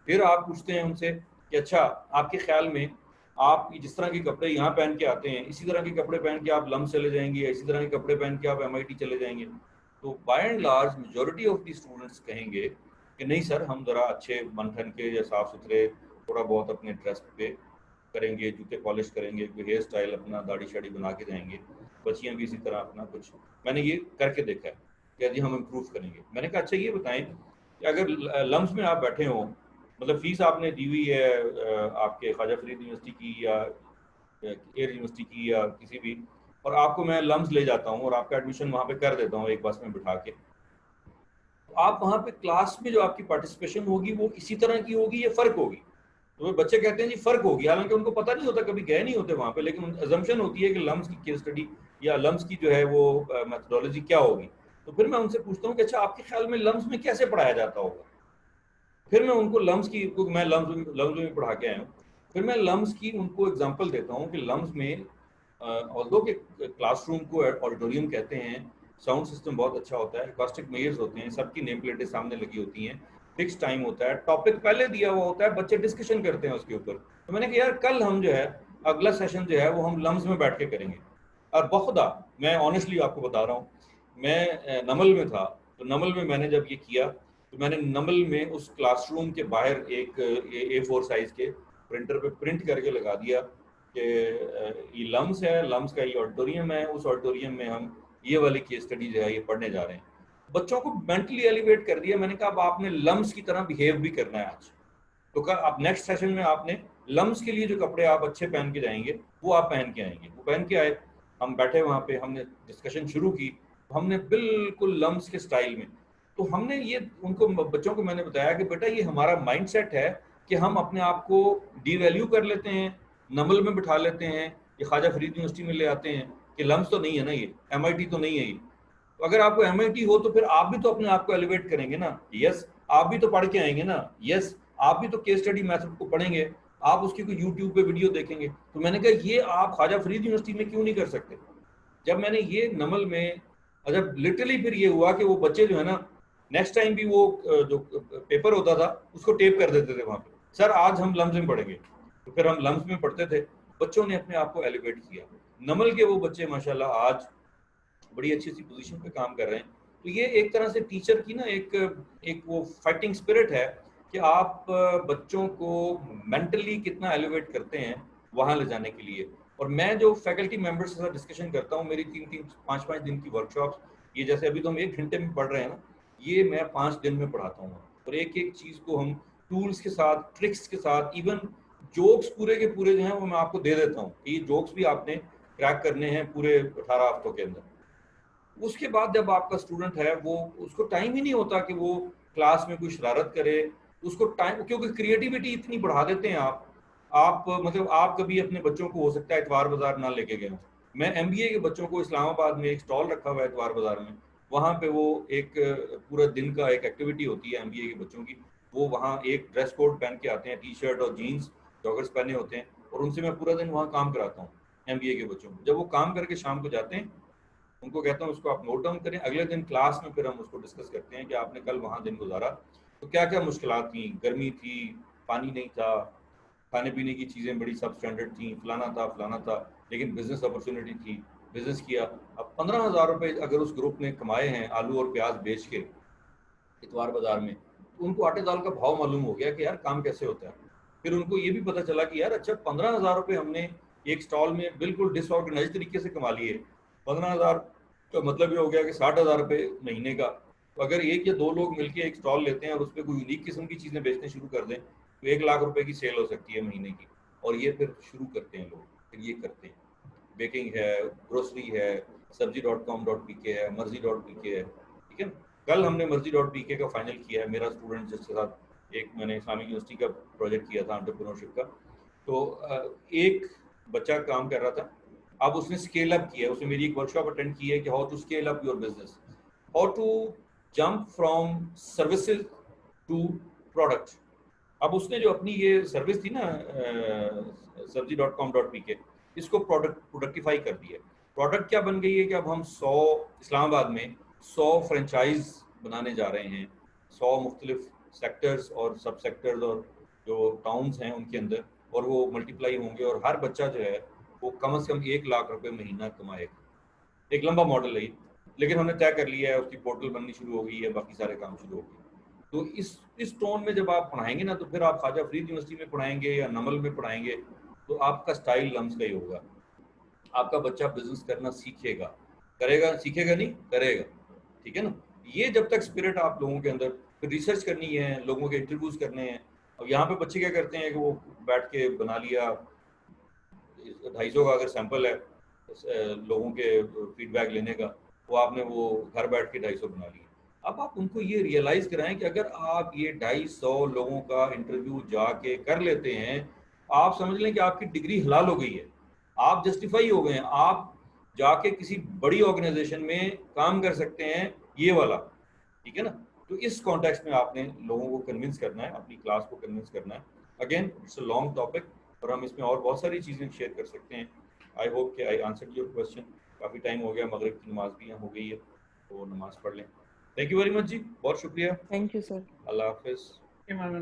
Speaker 1: फिर आप पूछते हैं उनसे कि अच्छा आपके ख्याल में आप जिस तरह के कपड़े यहाँ पहन के आते हैं इसी तरह के कपड़े पहन के आप लम्स चले जाएंगे या इसी तरह के कपड़े पहन के आप MIT चले जाएंगे। तो by and large majority of the students कहेंगे कि नहीं सर, हम ज़रा अच्छे बन ठन के या साफ़ सुथरे थोड़ा बहुत अपने ड्रेस पे करेंगे, जूते पॉलिश करेंगे, कोई हेयर स्टाइल अपना दाढ़ी शाड़ी बना के जाएंगे, बच्चियाँ भी इसी तरह अपना कुछ, मैंने ये करके देखा है कि जी हम इम्प्रूव करेंगे। मैंने कहा अच्छा ये बताएं कि अगर लम्स में आप बैठे हों, मतलब फ़ीस आपने दी हुई है आपके ख्वाजा फरीद यूनिवर्सिटी की या एयर यूनिवर्सिटी की या किसी भी, और आपको मैं लम्स ले जाता हूँ और आपका एडमिशन वहाँ पे कर देता हूँ एक बस में बिठा के, तो आप वहाँ पे क्लास में जो आपकी पार्टिसिपेशन होगी वो इसी तरह की होगी या फ़र्क होगी। तो बच्चे कहते हैं जी फ़र्क होगी, हालांकि उनको पता नहीं होता, कभी गए नहीं होते वहाँ पे, लेकिन अजम्पशन होती है कि लम्स की केस स्टडी या लम्स की जो है वो मेथडोलॉजी क्या होगी। तो फिर मैं उनसे पूछता हूँ कि अच्छा आपके ख्याल में लम्स में कैसे पढ़ाया जाता होगा। फिर मैं उनको लम्स की, क्योंकि मैं लम्स में पढ़ा के आया हूँ, फिर मैं लम्स की उनको एग्जांपल देता हूँ कि लम्स में ऑल्दो के क्लासरूम को ऑडिटोरियम कहते हैं, साउंड सिस्टम बहुत अच्छा होता है, एकॉस्टिक मेयर्स होते हैं, सबकी नेम प्लेटें सामने लगी होती हैं, फिक्स टाइम होता है, टॉपिक पहले दिया हुआ होता है, बच्चे डिस्कशन करते हैं उसके ऊपर। तो मैंने कहा यार कल हम जो है अगला सेशन जो है वो हम लम्स में बैठ के करेंगे। और बखुदा मैं ऑनेस्टली आपको बता रहा हूँ, मैं नमल में था, तो नमल में मैंने जब ये किया तो मैंने नमल में उस क्लासरूम के बाहर एक A4 साइज के प्रिंटर पे प्रिंट करके लगा दिया कि ये लम्स है, लम्स का ये ऑडिटोरियम है, उस ऑडिटोरियम में हम ये वाली केस स्टडी जो है ये पढ़ने जा रहे हैं। बच्चों को मेंटली एलिवेट कर दिया। मैंने कहा अब आपने लम्स की तरह बिहेव भी करना है आज, तो कहा अब नेक्स्ट सेशन में आपने लम्स के लिए जो कपड़े आप अच्छे पहन के जाएंगे वो आप पहन के आएंगे। वो पहन के आए, हम बैठे वहाँ पे, हमने डिस्कशन शुरू की, हमने बिल्कुल लम्स के स्टाइल में, तो हमने ये उनको बच्चों को मैंने बताया कि बेटा ये हमारा माइंडसेट है कि हम अपने आप को डीवैल्यू कर लेते हैं, नमल में बिठा लेते हैं, ये ख्वाजा फरीद यूनिवर्सिटी में ले आते हैं कि लम्स तो नहीं है ना, ये MIT तो नहीं है ये। तो अगर आपको MIT हो तो फिर आप भी तो अपने आप को एलिवेट करेंगे ना, यस आप भी तो पढ़ के आएंगे ना, यस आप भी तो केस स्टडी मेथड को पढ़ेंगे, आप उसकी कोई यूट्यूब पे वीडियो देखेंगे। तो मैंने कहा ये आप ख्वाजा फरीद यूनिवर्सिटी में क्यों नहीं कर सकते। जब मैंने ये नमल में, जब लिटरली फिर ये हुआ कि वो बच्चे जो है ना नेक्स्ट टाइम भी वो जो पेपर होता था उसको टेप कर देते थे वहाँ पे, सर आज हम लम्स में पढ़ेंगे, तो फिर हम लम्स में पढ़ते थे। बच्चों ने अपने आप को एलिवेट किया। नमल के वो बच्चे माशाल्लाह आज बड़ी अच्छी सी पोजीशन पे काम कर रहे हैं। तो ये एक तरह से टीचर की ना एक वो फाइटिंग स्पिरिट है कि आप बच्चों को मेंटली कितना एलिवेट करते हैं वहाँ ले जाने के लिए। और मैं जो फैकल्टी मेंबर्स के साथ डिस्कशन करता हूँ, मेरी 3-5 दिन की वर्कशॉप्स, ये जैसे अभी तो हम 1 घंटे में पढ़ रहे हैं ना, ये मैं 5 दिन में पढ़ाता हूँ। और एक एक चीज़ को हम टूल्स के साथ, ट्रिक्स के साथ, इवन जोक्स पूरे के पूरे जो हैं वो मैं आपको दे देता हूँ। ये जोक्स भी आपने क्रैक करने हैं पूरे 18 हफ्तों के अंदर। उसके बाद जब आपका स्टूडेंट है वो, उसको टाइम ही नहीं होता कि वो क्लास में कोई शरारत करे, उसको टाइम, क्योंकि क्रिएटिविटी इतनी बढ़ा देते हैं आप मतलब आप कभी अपने बच्चों को हो सकता है इतवार बाजार ना लेके गए हो, मैं MBA के बच्चों को इस्लामाबाद में एक स्टॉल रखा हुआ है इतवार बाजार में, वहाँ पे वो एक पूरा दिन का एक एक्टिविटी होती है MBA के बच्चों की, वो वहाँ एक ड्रेस कोड पहन के आते हैं, टी-शर्ट और जीन्स जॉगर्स पहने होते हैं, और उनसे मैं पूरा दिन वहाँ काम कराता हूँ MBA के बच्चों को। जब वो काम करके शाम को जाते हैं, उनको कहता हूँ उसको आप नोट डाउन करें, अगले दिन क्लास में फिर हम उसको डिस्कस करते हैं कि आपने कल वहाँ दिन गुजारा तो क्या क्या मुश्किलात थी, गर्मी थी, पानी नहीं था, खाने पीने की चीज़ें बड़ी सब स्टैंडर्ड थी, फलाना था, लेकिन बिजनेस अपॉर्चुनिटी थी, बिजनेस किया। अब 15,000 रुपये अगर उस ग्रुप ने कमाए हैं आलू और प्याज बेच के इतवार बाजार में, तो उनको आटे दाल का भाव मालूम हो गया कि यार काम कैसे होता है। फिर उनको ये भी पता चला कि यार अच्छा 15,000 रुपये हमने एक स्टॉल में बिल्कुल डिसऑर्गेनाइज तरीके से कमा लिए। 15,000 का मतलब ये हो गया कि 60,000 रुपये महीने का। तो अगर एक या दो लोग मिलकर एक स्टॉल लेते हैं और उस पर कोई यूनिक किस्म की चीज़ें बेचने शुरू कर दें तो 1 लाख रुपए की सेल हो सकती है महीने की। और ये फिर शुरू करते हैं लोग, फिर ये करते हैं, बेकिंग है, ग्रोसरी है, sabzi.com.pk है, मर्जी.pk है, ठीक है। कल हमने मर्जी.pk का फाइनल किया है, मेरा स्टूडेंट जिसके साथ एक मैंने इस्लामिक यूनिवर्सिटी का प्रोजेक्ट किया था एंटरप्रेन्योरशिप का, तो एक बच्चा काम कर रहा था, अब उसने स्केल अप किया है, उसने मेरी एक वर्कशॉप अटेंड की है कि how to scale up your business, how to jump from services to product. अब उसने जो अपनी ये सर्विस थी ना sabzi.com.pk, इसको प्रोडक्टिफाई कर दिया। प्रोडक्ट क्या बन गई है कि अब हम 100 इस्लामाबाद में 100 फ्रेंचाइज बनाने जा रहे हैं, 100 मुख्तलिफ सेक्टर्स और सब सेक्टर्स और जो टाउन्स हैं उनके अंदर, और वो मल्टीप्लाई होंगे और हर बच्चा जो है वो कम से कम 1 लाख रुपए महीना कमाएगा। एक लंबा मॉडल है ये, लेकिन हमने तय कर लिया है, उसकी पोर्टल बननी शुरू हो गई है, बाकी सारे काम शुरू हो गए। तो इस टोन में जब आप पढ़ाएंगे ना, तो फिर आप ख्वाजा फरीद यूनिवर्सिटी में पढ़ाएंगे या नमल में पढ़ाएंगे, तो आपका स्टाइल लम्स का ही होगा। आपका बच्चा बिजनेस करना सीखेगा, करेगा, सीखेगा नहीं करेगा, ठीक है ना। ये जब तक स्पिरिट आप लोगों के अंदर, फिर रिसर्च करनी है, लोगों के इंटरव्यूज करने हैं। अब यहाँ पे बच्चे क्या करते हैं कि वो बैठ के बना लिया, 250 का अगर सैंपल है लोगों के फीडबैक लेने का, वो आपने वो घर बैठ के 250 बना लिया। अब आप उनको ये रियलाइज कराएं कि अगर आप ये 250 लोगों का इंटरव्यू जाके कर लेते हैं, आप समझ लें कि आपकी डिग्री हलाल हो गई है, आप जस्टिफाई हो गए हैं, आप जाके किसी बड़ी ऑर्गेनाइजेशन में काम कर सकते हैं, ये वाला, ठीक है ना। तो इस कॉन्टेक्स्ट में आपने लोगों को कन्विंस करना है, अपनी क्लास को कन्विंस करना है। Again it's a long topic और हम इसमें और बहुत सारी चीज़ें शेयर कर सकते हैं। आई होप कि आई आंसर्ड योर क्वेश्चन। काफ़ी टाइम हो गया, मगरिब की नमाज भी यहाँ हो गई है, तो नमाज पढ़ लें। थैंक यू वेरी मच जी, बहुत शुक्रिया।
Speaker 3: Thank you sir.
Speaker 1: अल्लाह हाफिज़।
Speaker 2: इमाम